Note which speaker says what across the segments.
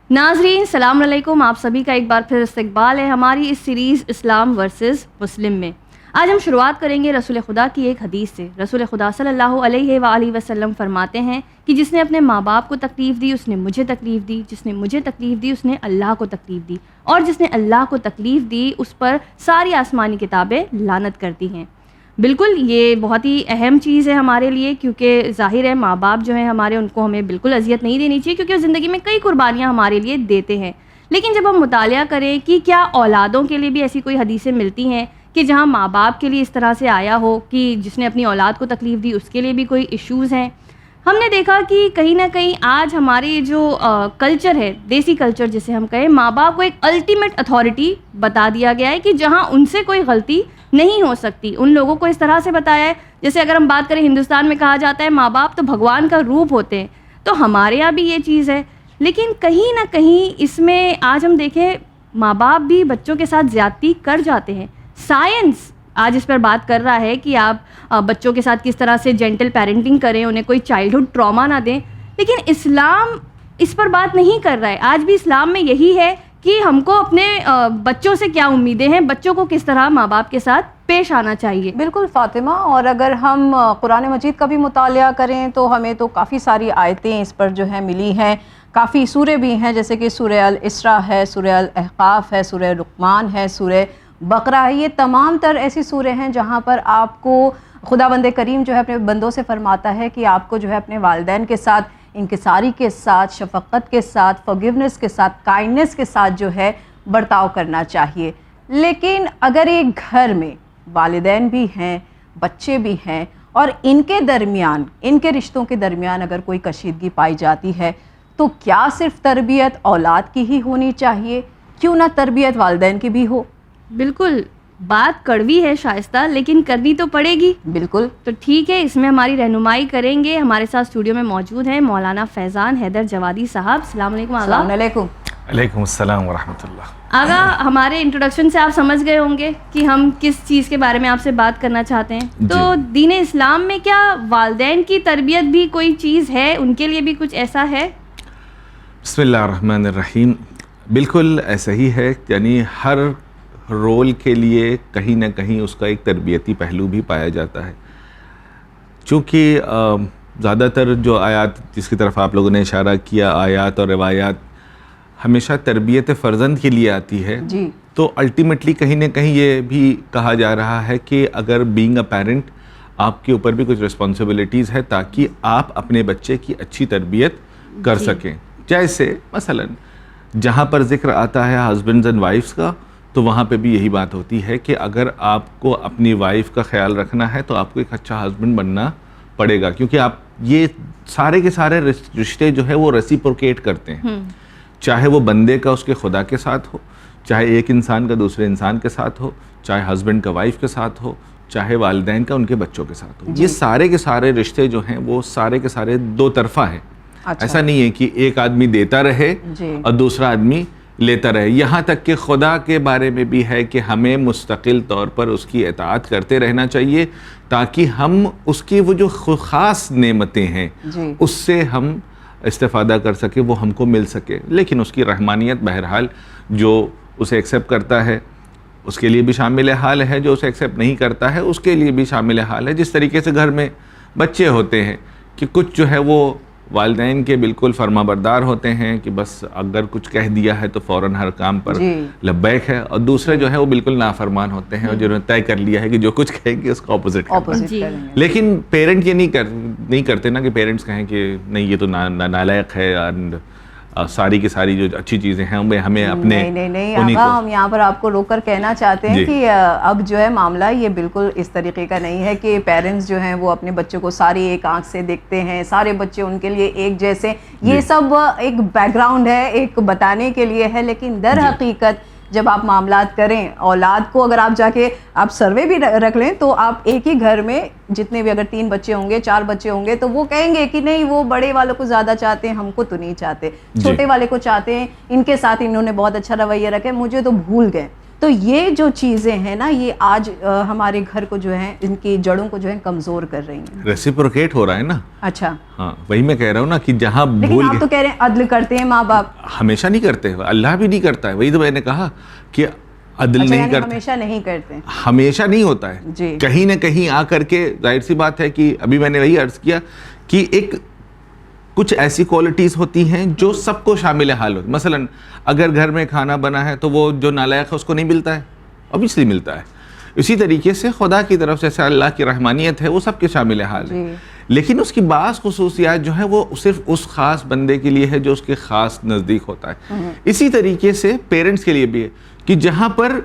Speaker 1: ناظرین سلام علیکم، آپ سبھی کا ایک بار پھر استقبال ہے ہماری اس سیریز اسلام ورسز مسلم میں۔ آج ہم شروعات کریں گے رسول خدا کی ایک حدیث سے۔ رسول خدا صلی اللہ علیہ وآلہ وسلم فرماتے ہیں کہ جس نے اپنے ماں باپ کو تکلیف دی اس نے مجھے تکلیف دی، جس نے مجھے تکلیف دی اس نے اللہ کو تکلیف دی، اور جس نے اللہ کو تکلیف دی اس پر ساری آسمانی کتابیں لعنت کرتی ہیں۔ بالکل یہ بہت ہی اہم چیز ہے ہمارے لیے، کیونکہ ظاہر ہے ماں باپ جو ہیں ہمارے، ان کو ہمیں بالکل اذیت نہیں دینی چاہیے، کیونکہ وہ زندگی میں کئی قربانیاں ہمارے لیے دیتے ہیں۔ لیکن جب ہم مطالعہ کریں کہ کیا اولادوں کے لیے بھی ایسی کوئی حدیثیں ملتی ہیں کہ جہاں ماں باپ کے لیے اس طرح سے آیا ہو کہ جس نے اپنی اولاد کو تکلیف دی اس کے لیے بھی کوئی ایشوز ہیں، ہم نے دیکھا کہ کہیں نہ کہیں آج ہمارے جو کلچر ہے، دیسی کلچر جسے ہم کہیں، ماں باپ کو ایک الٹیمیٹ اتھارٹی بتا دیا گیا ہے کہ جہاں ان سے کوئی غلطی نہیں ہو سکتی۔ ان لوگوں کو اس طرح سے بتایا ہے، جیسے اگر ہم بات کریں ہندوستان میں کہا جاتا ہے ماں باپ تو بھگوان کا روپ ہوتے ہیں، تو ہمارے یہاں بھی یہ چیز ہے۔ لیکن کہیں نہ کہیں اس میں آج ہم دیکھیں ماں باپ بھی بچوں کے ساتھ زیادتی کر جاتے ہیں۔ سائنس آج اس پر بات کر رہا ہے کہ آپ بچوں کے ساتھ کس طرح سے جینٹل پیرنٹنگ کریں، انہیں کوئی چائلڈہڈ ٹراما نہ دیں، لیکن اسلام اس پر بات نہیں کر رہا ہے۔ آج بھی اسلام میں یہی ہے کہ ہم کو اپنے بچوں سے کیا امیدیں ہیں، بچوں کو کس طرح ماں باپ کے ساتھ پیش آنا چاہیے۔
Speaker 2: بالکل فاطمہ، اور اگر ہم قرآن مجید کا بھی مطالعہ کریں تو ہمیں تو کافی ساری آیتیں اس پر جو ہیں ملی ہیں، کافی سورے بھی ہیں، جیسے کہ سورہ الاسراء ہے، سورہ الاحقاف ہے، سورہ لقمان ہے، سورہ بقرہ ہے۔ یہ تمام تر ایسی سورے ہیں جہاں پر آپ کو خداوند کریم جو ہے اپنے بندوں سے فرماتا ہے کہ آپ کو جو ہے اپنے والدین کے ساتھ انکساری کے ساتھ، شفقت کے ساتھ، فورگیونیس کے ساتھ، کائنڈنس کے ساتھ جو ہے برتاؤ کرنا چاہیے۔ لیکن اگر ایک گھر میں والدین بھی ہیں، بچے بھی ہیں، اور ان کے درمیان، ان کے رشتوں کے درمیان اگر کوئی کشیدگی پائی جاتی ہے تو کیا صرف تربیت اولاد کی ہی ہونی چاہیے؟ کیوں نہ تربیت والدین کی بھی ہو؟
Speaker 1: بالکل، بات کڑوی ہے شائستہ، لیکن کرنی تو پڑے گی۔
Speaker 2: بالکل،
Speaker 1: تو ٹھیک ہے، اس میں ہماری رہنمائی کریں گے۔ ہمارے ساتھ اسٹوڈیو میں موجود ہیں مولانا فیضان حیدر جوادی صاحب۔ السلام علیکم آغا۔
Speaker 2: السلام علیکم۔
Speaker 3: علیکم السلام ورحمۃ اللہ۔
Speaker 1: آغا، ہمارے انٹروڈکشن سے آپ سمجھ گئے ہوں گے کہ ہم کس چیز کے بارے میں آپ سے بات کرنا چاہتے ہیں۔ تو دین اسلام میں کیا والدین کی تربیت بھی کوئی چیز ہے؟ ان کے لیے بھی کچھ ایسا ہے؟
Speaker 3: بسم اللہ الرحمن الرحیم۔ بالکل ایسا ہی ہے، یعنی ہر رول کے لیے کہیں نہ کہیں اس کا ایک تربیتی پہلو بھی پایا جاتا ہے، چونکہ زیادہ تر جو آیات جس کی طرف آپ لوگوں نے اشارہ کیا، آیات اور روایات ہمیشہ تربیت فرزند کے لیے آتی ہے،
Speaker 2: جی،
Speaker 3: تو الٹیمیٹلی کہیں نہ کہیں یہ بھی کہا جا رہا ہے کہ اگر بینگ اے پیرنٹ آپ کے اوپر بھی کچھ رسپانسبلٹیز ہے تاکہ آپ اپنے بچے کی اچھی تربیت کر سکیں۔ جیسے مثلا جہاں پر ذکر آتا ہے ہسبینڈز اینڈ وائفس کا، تو وہاں پہ بھی یہی بات ہوتی ہے کہ اگر آپ کو اپنی وائف کا خیال رکھنا ہے تو آپ کو ایک اچھا ہسبینڈ بننا پڑے گا، کیونکہ آپ یہ سارے کے سارے رشتے جو ہے وہ ریسیپروکیٹ کرتے ہیں، چاہے وہ بندے کا اس کے خدا کے ساتھ ہو، چاہے ایک انسان کا دوسرے انسان کے ساتھ ہو، چاہے ہسبینڈ کا وائف کے ساتھ ہو، چاہے والدین کا ان کے بچوں کے ساتھ ہو۔ یہ سارے کے سارے رشتے جو ہیں وہ سارے کے سارے دو طرفہ ہیں۔ ایسا نہیں ہے کہ ایک آدمی دیتا رہے اور دوسرا آدمی لیتا رہے۔ یہاں تک کہ خدا کے بارے میں بھی ہے کہ ہمیں مستقل طور پر اس کی اطاعت کرتے رہنا چاہیے تاکہ ہم اس کی وہ جو خاص نعمتیں ہیں اس سے ہم استفادہ کر سکے، وہ ہم کو مل سکے۔ لیکن اس کی رحمانیت بہرحال جو اسے ایکسیپٹ کرتا ہے اس کے لیے بھی شامل حال ہے، جو اسے ایکسیپٹ نہیں کرتا ہے اس کے لیے بھی شامل حال ہے۔ جس طریقے سے گھر میں بچے ہوتے ہیں کہ کچھ جو ہے وہ والدین کے بالکل فرما بردار ہوتے ہیں کہ بس اگر کچھ کہہ دیا ہے تو فوراً ہر کام پر لبیک ہے، اور دوسرے جو ہے وہ بالکل نافرمان ہوتے ہیں اور جنہوں نے طے کر لیا ہے کہ جو کچھ کہیں گے اس کا اپوزٹ کرنا ہے۔ لیکن پیرنٹ یہ نہیں کرتے نا کہ پیرنٹس کہیں کہ نہیں یہ تو نالائق ہے، اور ساری کی ساری جو اچھی چیزیں ہیں ہمیں اپنے
Speaker 2: نہیں آقا، ہم یہاں پر آپ کو روک کر کہنا چاہتے ہیں کہ اب جو ہے معاملہ یہ بالکل اس طریقے کا نہیں ہے کہ پیرنٹس جو ہیں وہ اپنے بچوں کو ساری ایک آنکھ سے دیکھتے ہیں، سارے بچے ان کے لیے ایک جیسے۔ یہ سب ایک بیک گراؤنڈ ہے، ایک بتانے کے لیے ہے، لیکن در حقیقت جب آپ معاملات کریں اولاد کو، اگر آپ جا کے آپ سروے بھی رکھ لیں تو آپ ایک ہی گھر میں جتنے بھی اگر 3 بچے ہوں گے، 4 بچے ہوں گے، تو وہ کہیں گے کہ نہیں وہ بڑے والوں کو زیادہ چاہتے ہیں، ہم کو تو نہیں چاہتے، چھوٹے والے کو چاہتے ہیں، ان کے ساتھ انہوں نے بہت اچھا رویہ رکھا ہے، مجھے تو بھول گئے۔ تو تو یہ جو چیزیں ہیں نا یہ آج ہمارے گھر کو جو ہے ان کی جڑوں کو جو ہے کمزور کر رہی ہیں.
Speaker 3: ریسیپروکیٹ ہو رہا ہے نا.
Speaker 2: اچھا
Speaker 3: ہاں وہی میں کہہ رہا ہوں نا کہ جہاں
Speaker 2: لیکن آپ تو کہہ رہے ہیں عدل کرتے ہیں ماں باپ.
Speaker 3: ہمیشہ نہیں کرتے, اللہ بھی نہیں کرتا ہے. وہی تو میں نے کہا کہ عدل نہیں کرتے,
Speaker 2: ہمیشہ نہیں کرتے,
Speaker 3: ہمیشہ نہیں ہوتا ہے.
Speaker 2: جی
Speaker 3: کہیں نہ کہیں آ کر کے ظاہر سی بات ہے کہ ابھی میں نے وہی عرض کیا کہ ایک کچھ ایسی کوالٹیز ہوتی ہیں جو سب کو شامل حال ہوتی. مثلا اگر گھر میں کھانا بنا ہے تو وہ جو نالائق ہے اس کو نہیں ملتا ہے, اوبیسلی ملتا ہے. اسی طریقے سے خدا کی طرف سے اللہ کی رحمانیت ہے وہ سب کے شامل حال ہے, لیکن اس کی بعض خصوصیات جو ہیں وہ صرف اس خاص بندے کے لیے ہے جو اس کے خاص نزدیک ہوتا ہے. اسی طریقے سے پیرنٹس کے لیے بھی ہے کہ جہاں پر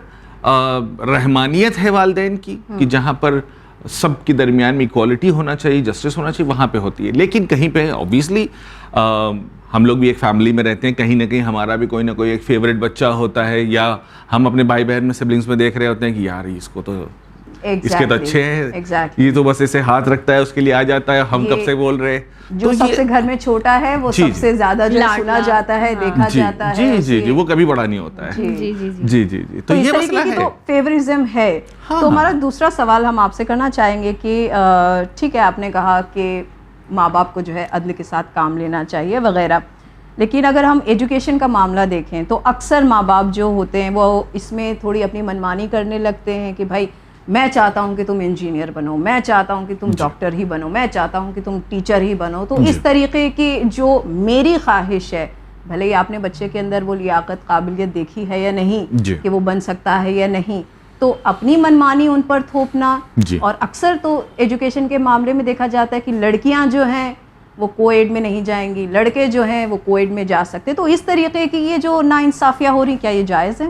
Speaker 3: رحمانیت ہے والدین کی, کہ جہاں پر سب کے درمیان میں ایکوالٹی ہونا چاہیے, جسٹس ہونا چاہیے, وہاں پہ ہوتی ہے. لیکن کہیں پہ اوبیسلی ہم لوگ بھی ایک فیملی میں رہتے ہیں, کہیں نہ کہیں ہمارا بھی کوئی نہ کوئی ایک فیوریٹ بچہ ہوتا ہے, یا ہم اپنے بھائی بہن میں سبلنگس میں دیکھ رہے ہوتے ہیں کہ یار اس کو تو اس کے تو اچھے ہیں, یہ تو بس ایسے ہاتھ رکھتا ہے اس کے لیے آ جاتا ہے, ہم کب سے بول رہے.
Speaker 2: جو سب سے گھر میں چھوٹا ہے وہ سب سے زیادہ جو سنا جاتا ہے, دیکھا جاتا ہے.
Speaker 3: جی جی جی, وہ کبھی بڑا نہیں ہوتا ہے.
Speaker 1: جی جی
Speaker 3: جی جی جی, تو یہ مسئلہ ہے.
Speaker 2: تو فیورزم ہے. تو ہمارا دوسرا سوال ہم آپ سے کرنا چاہیں گے کہ ٹھیک ہے آپ نے کہا کہ ماں باپ کو جو ہے عدل کے ساتھ کام لینا چاہیے وغیرہ, لیکن اگر ہم ایجوکیشن کا معاملہ دیکھیں تو اکثر ماں باپ جو ہوتے ہیں وہ اس میں تھوڑی اپنی منمانی کرنے لگتے ہیں کہ بھائی میں چاہتا ہوں کہ تم انجینئر بنو, میں چاہتا ہوں کہ تم ڈاکٹر ہی بنو, میں چاہتا ہوں کہ تم ٹیچر ہی بنو. تو اس طریقے کی جو میری خواہش ہے, بھلے ہی آپ نے بچے کے اندر وہ لیاقت قابلیت دیکھی ہے یا نہیں کہ وہ بن سکتا ہے یا نہیں, تو اپنی منمانی ان پر تھوپنا. اور اکثر تو ایجوکیشن کے معاملے میں دیکھا جاتا ہے کہ لڑکیاں جو ہیں وہ کوئیڈ میں نہیں جائیں گی, لڑکے جو ہیں وہ کوئیڈ میں جا سکتے. تو اس طریقے کی یہ جو ناانصافیاں ہو رہی, کیا یہ جائز ہے؟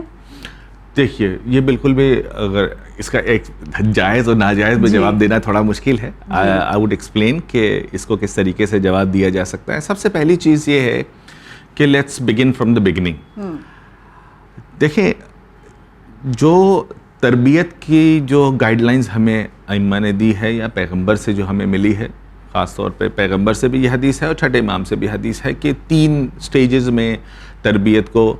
Speaker 3: دیکھیے یہ بالکل بھی, اگر اس کا ایک جائز اور ناجائز میں جواب دینا تھوڑا مشکل ہے. آئی ووڈ ایکسپلین کہ اس کو کس طریقے سے جواب دیا جا سکتا ہے. سب سے پہلی چیز یہ ہے کہ let's begin from the beginning. دیکھیں جو تربیت کی جو گائیڈ لائنز ہمیں ائمہ نے دی ہے یا پیغمبر سے جو ہمیں ملی ہے, خاص طور پہ پیغمبر سے بھی یہ حدیث ہے اور چھٹے امام سے بھی حدیث ہے کہ 3 سٹیجز میں تربیت کو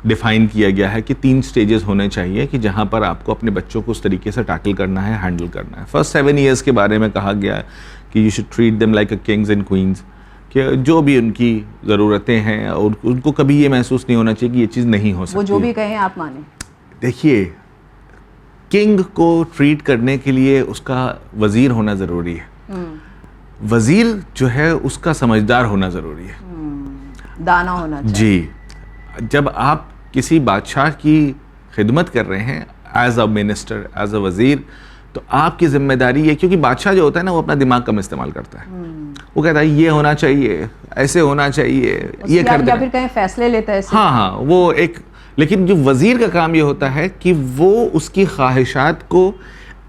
Speaker 3: ڈیفائن کیا گیا ہے کہ 3 سٹیجز ہونے چاہیے کہ جہاں پر آپ کو اپنے بچوں کو اس طریقے سے ٹیکل کرنا ہے, ہینڈل کرنا ہے. فرسٹ 7 ایئرس کے بارے میں کہا گیا ہے کہ you should treat them like a kings and queens, کہ جو بھی ان کی ضرورتیں ہیں اور ان کو کبھی یہ محسوس نہیں ہونا چاہیے کہ یہ چیز نہیں ہو سکتی.
Speaker 2: وہ جو بھی کہیں آپ مانیں.
Speaker 3: دیکھیے کنگ کو ٹریٹ کرنے کے لیے اس کا وزیر ہونا ضروری ہے, وزیر جو ہے اس کا سمجھدار ہونا ضروری ہے,
Speaker 2: دانا ہونا چاہیے.
Speaker 3: جی, جب آپ کسی بادشاہ کی خدمت کر رہے ہیں as a minister, as a وزیر, تو آپ کی ذمہ داری ہے, کیونکہ بادشاہ جو ہوتا ہے نا وہ اپنا دماغ کم استعمال کرتا ہے. وہ کہتا ہے یہ ہونا چاہیے, ایسے ہونا چاہیے, یہ کر دیں,
Speaker 2: یا پھر کہیں فیصلے لیتا ہے.
Speaker 3: ہاں وہ ایک, لیکن جو وزیر کا کام یہ ہوتا ہے کہ وہ اس کی خواہشات کو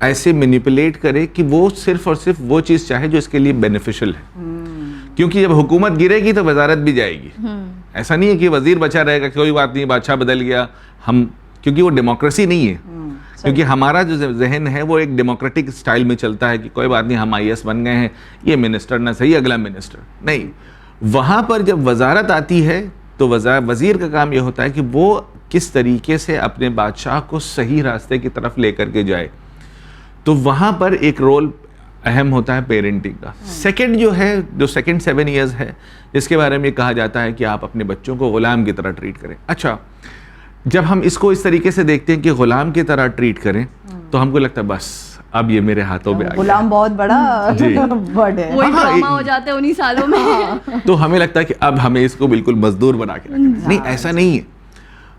Speaker 3: ایسے مینیپولیٹ کرے کہ وہ صرف اور صرف وہ چیز چاہے جو اس کے لیے بینیفیشل ہے. کیونکہ جب حکومت گرے گی تو وزارت بھی جائے گی. ایسا نہیں ہے کہ وزیر بچا رہے گا, کوئی بات نہیں بادشاہ بدل گیا ہم, کیونکہ وہ ڈیموکریسی نہیں ہے. کیونکہ ہمارا جو ذہن ہے وہ ایک ڈیموکریٹک سٹائل میں چلتا ہے کہ کوئی بات نہیں ہم IAS بن گئے ہیں, یہ منسٹر نہ صحیح اگلا منسٹر نہیں. وہاں پر جب وزارت آتی ہے تو وزیر کا کام یہ ہوتا ہے کہ وہ کس طریقے سے اپنے بادشاہ کو صحیح راستے کی طرف لے کر کے جائے. تو وہاں پر ایک رول اہم ہوتا ہے پیرنٹنگ کا. سیکنڈ جو ہے, جو سیکنڈ 7 ایئرز ہے, جس کے بارے میں کہا جاتا ہے کہ آپ اپنے بچوں کو غلام کی طرح ٹریٹ کریں. اچھا, جب ہم اس کو اس طریقے سے دیکھتے ہیں کہ غلام کی طرح ٹریٹ کریں تو ہم کو لگتا ہے بس اب یہ میرے ہاتھوں میں آ گیا,
Speaker 2: غلام بہت بڑا ورڈ ہے,
Speaker 1: وہی ڈرامہ ہو جاتے ہیں انہی سالوں میں.
Speaker 3: تو ہمیں لگتا ہے کہ اب ہمیں اس کو بالکل مزدور بنا کے رکھنا. نہیں, ایسا نہیں ہے.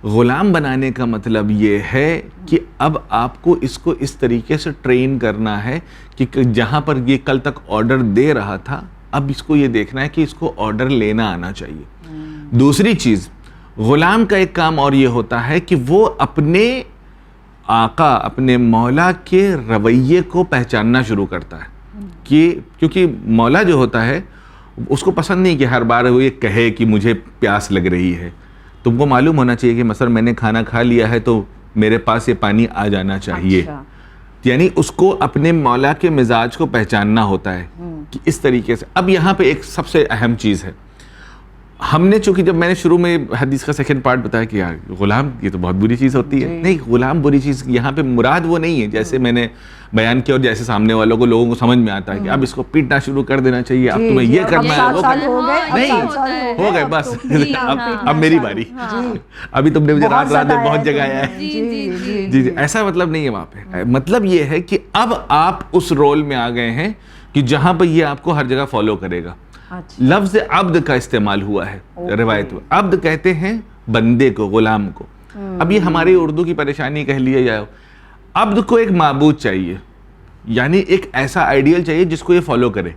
Speaker 3: غلام بنانے کا مطلب یہ ہے کہ اب آپ کو اس کو اس طریقے سے ٹرین کرنا ہے کہ جہاں پر یہ کل تک آرڈر دے رہا تھا اب اس کو یہ دیکھنا ہے کہ اس کو آرڈر لینا آنا چاہیے. دوسری چیز, غلام کا ایک کام اور یہ ہوتا ہے کہ وہ اپنے آقا, اپنے مولا کے رویے کو پہچاننا شروع کرتا ہے. کہ کیونکہ مولا جو ہوتا ہے اس کو پسند نہیں کہ ہر بار وہ یہ کہے کہ مجھے پیاس لگ رہی ہے. تم کو معلوم ہونا چاہیے کہ مثلا میں نے کھانا کھا لیا ہے تو میرے پاس یہ پانی آ جانا چاہیے. یعنی اس کو اپنے مولا کے مزاج کو پہچاننا ہوتا ہے کہ اس طریقے سے. اب یہاں پہ ایک سب سے اہم چیز ہے, ہم نے چونکہ جب میں نے شروع میں حدیث کا سیکنڈ پارٹ بتایا کہ یار غلام یہ تو بہت بری چیز ہوتی ہے, نہیں غلام بری چیز یہاں پہ مراد وہ نہیں ہے جیسے میں نے بیان کیا اور جیسے سامنے والوں کو لوگوں کو سمجھ میں آتا ہے کہ اب اس کو پیٹنا شروع کر دینا چاہیے, اب تمہیں یہ کرنا ہے, وہ نہیں ہو گئے بس اب میری باری, ابھی تم نے مجھے رات رات میں بہت جگایا ہے. جی جی ایسا مطلب نہیں ہے وہاں پہ. مطلب یہ ہے کہ اب آپ اس رول میں آ گئے ہیں کہ جہاں پہ یہ آپ کو ہر جگہ فالو کرے گا. لفظ عبد کا استعمال ہوا ہے روایت میں. عبد کہتے ہیں بندے کو, غلام کو. اب یہ ہماری اردو کی پریشانی کہہ لیے جائے, عبد کو ایک معبود چاہیے, یعنی ایک ایسا آئیڈیل چاہیے جس کو یہ فالو کرے.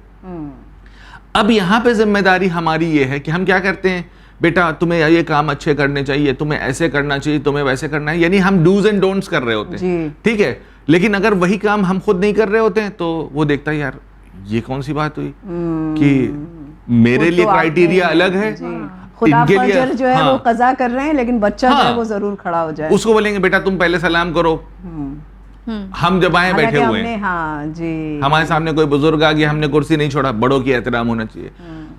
Speaker 3: اب یہاں پہ ذمہ داری ہماری یہ ہے کہ ہم کیا کرتے ہیں, بیٹا تمہیں یہ کام اچھے کرنے چاہیے, تمہیں ایسے کرنا چاہیے, تمہیں ویسے کرنا ہے, یعنی ہم ڈوز اینڈ ڈونٹس کر رہے ہوتے ہیں, ٹھیک ہے. لیکن اگر وہی کام ہم خود نہیں کر رہے ہوتے ہیں تو وہ دیکھتا ہے یار یہ کون سی بات ہوئی کہ میرے لیے کرائیٹیریا الگ ہے,
Speaker 2: خدا فجر جو ہے وہ قضا کر رہے ہیں لیکن بچہ جو ہے وہ ضرور کھڑا ہو جائے.
Speaker 3: اس کو بولیں گے بیٹا تم پہلے سلام کرو, ہم جب آئے بیٹھے ہوئے ہیں, ہمارے سامنے کوئی بزرگ آ گیا, ہم نے کرسی نہیں چھوڑا, بڑوں کی احترام ہونا چاہیے.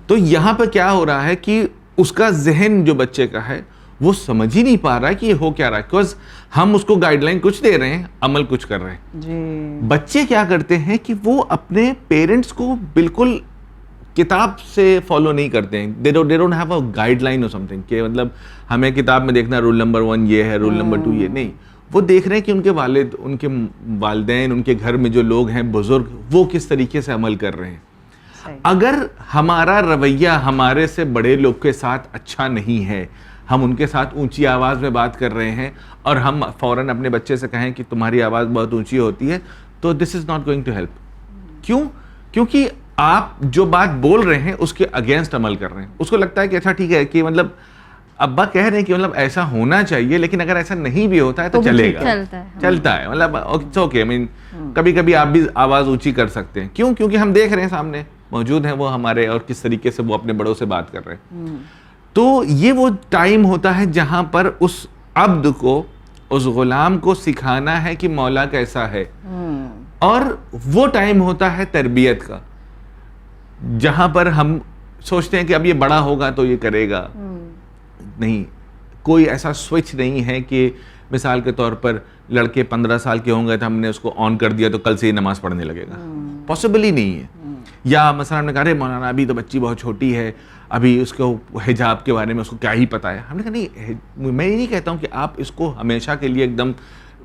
Speaker 3: تو یہاں پہ کیا ہو رہا ہے کہ اس کا ذہن جو بچے کا ہے وہ سمجھ ہی نہیں پا رہا ہے کہ یہ ہو کیا رہا ہے, بیکاز ہم اس کو گائیڈ لائن کچھ دے رہے ہیں, عمل کچھ کر رہے ہیں. بچے کیا کرتے ہیں کہ وہ اپنے پیرنٹس کو بالکل کتاب سے فالو نہیں کرتے ہیں. they don't have a guideline or something کہ مطلب ہمیں کتاب میں دیکھنا رول نمبر 1 یہ ہے, رول نمبر 2 یہ نہیں. وہ دیکھ رہے ہیں کہ ان کے والد, ان کے والدین, ان کے گھر میں جو لوگ ہیں بزرگ, وہ کس طریقے سے عمل کر رہے ہیں. اگر ہمارا رویہ ہمارے سے بڑے لوگ کے ساتھ اچھا نہیں ہے, ہم ان کے ساتھ اونچی آواز میں بات کر رہے ہیں اور ہم فوراً اپنے بچے سے کہیں کہ تمہاری آواز بہت اونچی ہوتی ہے, تو this is not going to help. کیوں؟ کیونکہ آپ جو بات بول رہے ہیں اس کے اگینسٹ عمل کر رہے ہیں. اس کو لگتا ہے کہ اچھا ٹھیک ہے کہ مطلب ابا کہہ رہے ہیں کہ مطلب ایسا ہونا چاہیے, لیکن اگر ایسا نہیں بھی ہوتا ہے تو چلے گا, چلتا ہے, مطلب اٹس اوکے. کبھی کبھی آپ بھی آواز اونچی کر سکتے ہیں. کیوں؟ کیونکہ ہم دیکھ رہے ہیں سامنے موجود ہیں وہ ہمارے, اور کس طریقے سے وہ اپنے بڑوں سے بات کر رہے ہیں. تو یہ وہ ٹائم ہوتا ہے جہاں پر اس عبد کو, اس غلام کو سکھانا ہے کہ مولا کیسا ہے, اور وہ ٹائم ہوتا ہے تربیت کا, جہاں پر ہم سوچتے ہیں کہ اب یہ بڑا ہوگا تو یہ کرے گا. نہیں, کوئی ایسا سوئچ نہیں ہے کہ مثال کے طور پر لڑکے 15 سال کے ہوں گے تو ہم نے اس کو آن کر دیا تو کل سے ہی نماز پڑھنے لگے گا. پاسبل ہی نہیں ہے. یا مثلا ہم نے کہا رہے مولانا ابھی تو بچی بہت چھوٹی ہے, ابھی اس کو حجاب کے بارے میں اس کو کیا ہی پتہ ہے. ہم نے کہا نہیں, میں یہ نہیں کہتا ہوں کہ آپ اس کو ہمیشہ کے لیے ایک دم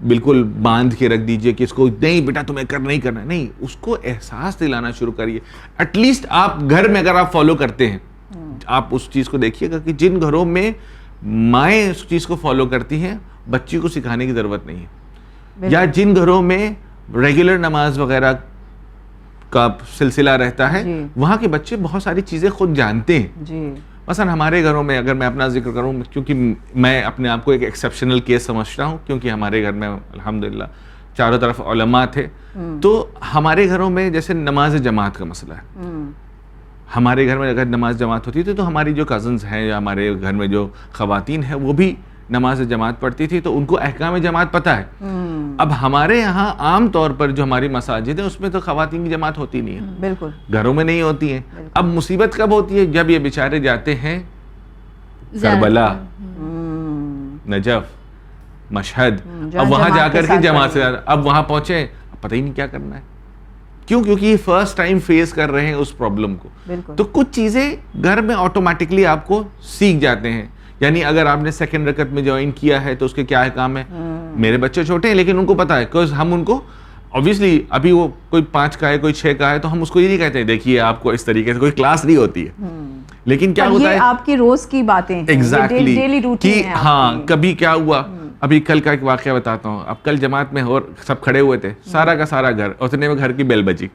Speaker 3: بالکل باندھ کے رکھ دیجئے کہ اس کو نہیں بیٹا تمہیں کرنا ہی کرنا ہے. نہیں, اس کو احساس دلانا شروع کریے. ایٹ لیسٹ آپ گھر میں اگر آپ فالو کرتے ہیں, آپ اس چیز کو دیکھیے گا کہ جن گھروں میں مائیں اس چیز کو فالو کرتی ہیں بچی کو سکھانے کی ضرورت نہیں ہے, یا جن گھروں میں ریگولر نماز وغیرہ کا سلسلہ رہتا ہے وہاں کے بچے بہت ساری چیزیں خود جانتے ہیں. مثلا ہمارے گھروں میں اگر میں اپنا ذکر کروں, کیونکہ میں اپنے آپ کو ایک ایکسیپشنل کیس سمجھتا ہوں, کیونکہ ہمارے گھر میں الحمدللہ چاروں طرف علماء تھے, تو ہمارے گھروں میں جیسے نماز جماعت کا مسئلہ ہے. ہمارے گھر میں اگر نماز جماعت ہوتی تھی تو ہماری جو کزنز ہیں یا ہمارے گھر میں جو خواتین ہیں وہ بھی نماز جماعت پڑھتی تھی, تو ان کو احکام جماعت پتہ ہے. اب ہمارے یہاں عام طور پر جو ہماری مساجد ہیں اس میں تو خواتین کی جماعت ہوتی نہیں ہے, بالکل گھروں میں نہیں ہوتی ہیں. اب مصیبت کب ہوتی ہے؟ جب یہ بیچارے جاتے ہیں کربلا, نجف, مشہد, اب وہاں جا کر کے جماعت سے, اب وہاں پہنچے پتہ ہی نہیں کیا کرنا ہے. کیوں؟ کیونکہ یہ فرسٹ ٹائم فیس کر رہے ہیں اس پرابلم کو. تو کچھ چیزیں گھر میں آٹومیٹکلی آپ کو سیکھ جاتے ہیں. یعنی اگر آپ نے سیکنڈ رکعت میں جوائن کیا ہے تو اس کے کیا احکام ہے. میرے بچے چھوٹے ہیں لیکن ان کو پتا ہے, بیکاز ہم ان کو obviously ابھی وہ کوئی 5 کا ہے کوئی 6 کا ہے تو ہم اس کو یہ نہیں کہتے ہیں دیکھیے آپ کو اس طریقے سے, کوئی کلاس نہیں ہوتی ہے. لیکن کیا ہوتا ہے
Speaker 2: آپ کی روز کی باتیں
Speaker 3: ایگزیکٹلی کہ ہاں کبھی کیا ہوا. ابھی کل کا ایک واقعہ بتاتا ہوں. اب کل جماعت میں اور سب کھڑے ہوئے تھے, سارا کا سارا گھر, اتنے میں گھر کی بیل بجی.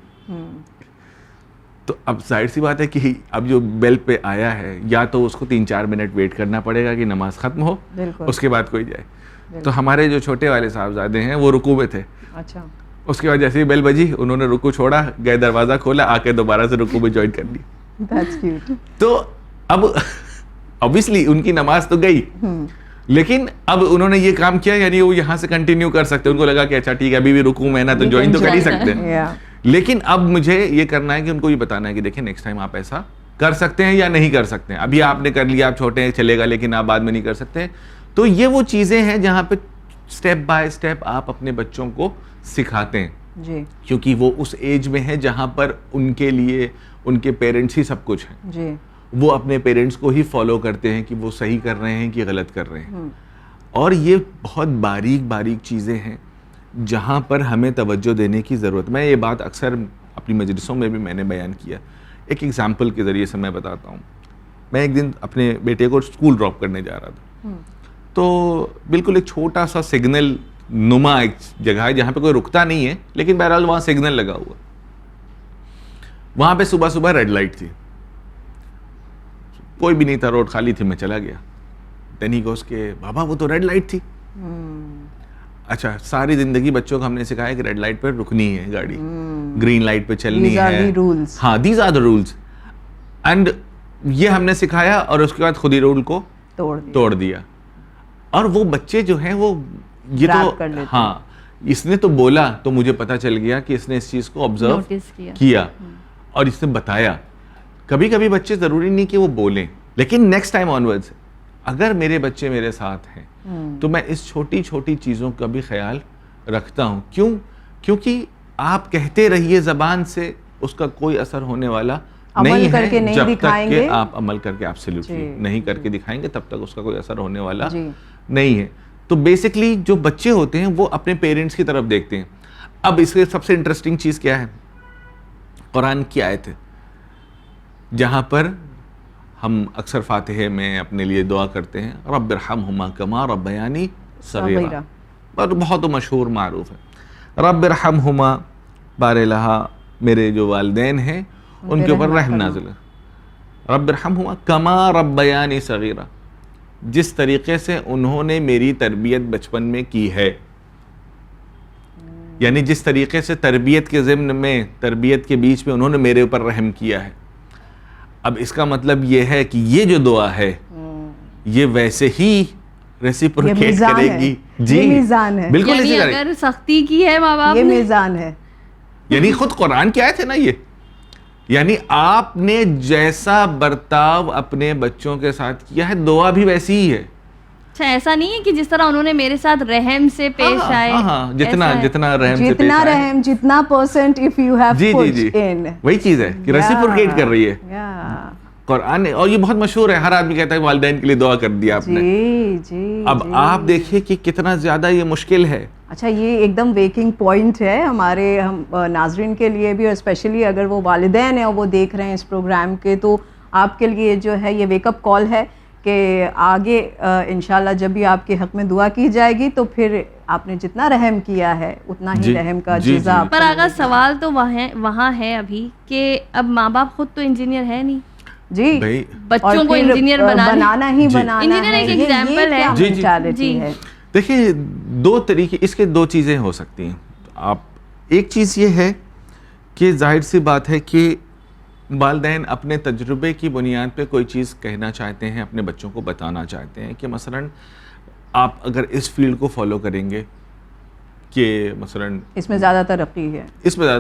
Speaker 3: تو اب ظاہر سی بات ہے کہ اب جو بیل پہ آیا ہے یا تو اس کو 3-4 منٹ ویٹ کرنا پڑے گا کہ نماز ختم ہو, اس کے بعد کوئی جائے. تو ہمارے جو چھوٹے والے صاحبزادے ہیں وہ رکوع میں تھے. اس کے بعد جیسے ہی بیل بجی انہوں نے رکوع چھوڑا, گئے دروازہ کھولا, آ کے دوبارہ سے رکوع میں جوائن کر لی. تو اب obviously ان کی نماز تو گئی, لیکن اب انہوں نے یہ کام کیا, یعنی وہ یہاں سے کنٹینیو کر سکتے. ان کو لگا کہ اچھا ٹھیک ہے ابھی بھی رکوع میں نا تو جوائن تو کر ہی سکتے ہیں. لیکن اب مجھے یہ کرنا ہے کہ ان کو یہ بتانا ہے کہ دیکھیں نیکسٹ ٹائم آپ ایسا کر سکتے ہیں یا نہیں کر سکتے ہیں. ابھی آپ نے کر لیا, آپ چھوٹے ہیں, چلے گا, لیکن آپ بعد میں نہیں کر سکتے. تو یہ وہ چیزیں ہیں جہاں پہ اسٹیپ بائی اسٹیپ آپ اپنے بچوں کو سکھاتے ہیں
Speaker 2: جی, کیونکہ
Speaker 3: وہ اس ایج میں ہے جہاں پر ان کے لیے ان کے پیرنٹس ہی سب کچھ ہیں
Speaker 2: جی,
Speaker 3: وہ اپنے پیرنٹس کو ہی فالو کرتے ہیں کہ وہ صحیح کر رہے ہیں کہ غلط کر رہے ہیں. اور یہ بہت باریک چیزیں ہیں جہاں پر ہمیں توجہ دینے کی ضرورت. میں یہ بات اکثر اپنی مجلسوں میں بھی میں نے بیان کیا. ایک ایگزامپل کے ذریعے سے میں بتاتا ہوں. میں ایک دن اپنے بیٹے کو اسکول ڈراپ کرنے جا رہا تھا, تو بالکل ایک چھوٹا سا سگنل نما ایک جگہ ہے جہاں پہ کوئی رکتا نہیں ہے, لیکن بہرحال وہاں سگنل لگا ہوا. وہاں پہ صبح صبح ریڈ لائٹ تھی, کوئی بھی نہیں تھا, روڈ خالی تھی. میں چلا گیا. دین ہی گوز کہ بابا وہ تو ریڈ لائٹ تھی. اچھا, ساری زندگی بچوں کو ہم نے سکھایا کہ ریڈ لائٹ پہ رکنی ہے گاڑی, گرین لائٹ پہ چلنی ہے. ہاں, these are the rules. And یہ ہم نے سکھایا اور اس کے بعد خود ہی رول کو توڑ دیا. اور وہ بچے جو ہیں وہ یہ تو ہاں, اس نے تو بولا تو مجھے پتا چل گیا کہ اس نے اس چیز کو آبزرو کیا اور اس نے بتایا. کبھی کبھی بچے ضروری نہیں کہ وہ بولیں, لیکن نیکسٹ ٹائم آنورڈز اگر میرے بچے میرے ساتھ ہیں تو میں اس چھوٹی چھوٹی چیزوں کا بھی خیال رکھتا ہوں. کیونکہ آپ کہتے رہیے زبان سے, اس کا کوئی اثر ہونے والا نہیں ہے جب تک کہ آپ عمل کر کے ایبسلیوٹلی نہیں کر کے دکھائیں گے, تب تک اس کا کوئی اثر ہونے والا نہیں ہے. تو بیسکلی جو بچے ہوتے ہیں وہ اپنے پیرنٹس کی طرف دیکھتے ہیں. اب اس کے سب سے انٹرسٹنگ چیز کیا ہے, قرآن کی آیت ہے جہاں پر ہم اکثر فاتحے میں اپنے لیے دعا کرتے ہیں, رب ارحمہما کما ربیانی صغیرا, بہت مشہور معروف ہے. رب ارحمہما, بار الہا میرے جو والدین ہیں ان کے اوپر رحم نازل ہے. رب ارحمہما کما ربیانی صغیرا, جس طریقے سے انہوں نے میری تربیت بچپن میں کی ہے, یعنی جس طریقے سے تربیت کے ضمن میں, تربیت کے بیچ میں انہوں نے میرے اوپر رحم کیا ہے. اب اس کا مطلب یہ ہے کہ یہ جو دعا ہے یہ ویسے ہی ریسیپروکیٹ کرے گی. جی, میزان ہے, بالکل اسی طرح.
Speaker 1: اگر سختی کی ہے ماں باپ,
Speaker 2: یہ میزان ہے.
Speaker 3: یعنی خود قرآن کی آیت ہے نا یہ, یعنی آپ نے جیسا برتاؤ اپنے بچوں کے ساتھ کیا ہے دعا بھی ویسی ہی ہے.
Speaker 1: اچھا, ایسا نہیں ہے کہ جس طرح انہوں نے میرے ساتھ رحم سے پیش آئے,
Speaker 3: جتنا رحم سے پیش آئے,
Speaker 2: جتنا percent of you have put in,
Speaker 3: وہی چیز ہے کہ ریسیپروکیٹ کر رہی ہے قرآن. اور یہ بہت مشہور ہے, ہر آدمی کہتا ہے والدین کے لیے دعا کر دیا آپ نے. اب آپ دیکھیے کہ کتنا زیادہ یہ مشکل ہے.
Speaker 2: اچھا, یہ ایک دم ویکنگ پوائنٹ ہے ہمارے ہم ناظرین کے لیے بھی, اور اسپیشلی اگر وہ والدین ہیں اور وہ دیکھ رہے ہیں اس پروگرام کے, تو آپ کے لیے جو ہے یہ ویک اپ کال ہے کہ آگے انشاءاللہ جب بھی آپ کے حق میں دعا کی جائے گی تو پھر آپ نے جتنا رحم کیا ہے اتنا ہی رحم کا جزا.
Speaker 1: پر آگا سوال تو وہاں ہے ابھی کہ اب ماں باپ خود تو انجینئر ہے نہیں
Speaker 2: جی,
Speaker 1: بچوں کو انجینئر
Speaker 2: بنانا ہی بنانا.
Speaker 1: انجینئر ایک ایگزامپل ہے.
Speaker 3: دیکھیے, دو طریقے, اس کے دو چیزیں ہو سکتی ہیں. آپ ایک چیز یہ ہے کہ ظاہر سی بات ہے کہ والدین اپنے تجربے کی بنیاد پہ کوئی چیز کہنا چاہتے ہیں, اپنے بچوں کو بتانا چاہتے ہیں کہ مثلاً آپ اگر اس فیلڈ کو فالو کریں گے کہ مثلاً
Speaker 2: اس میں زیادہ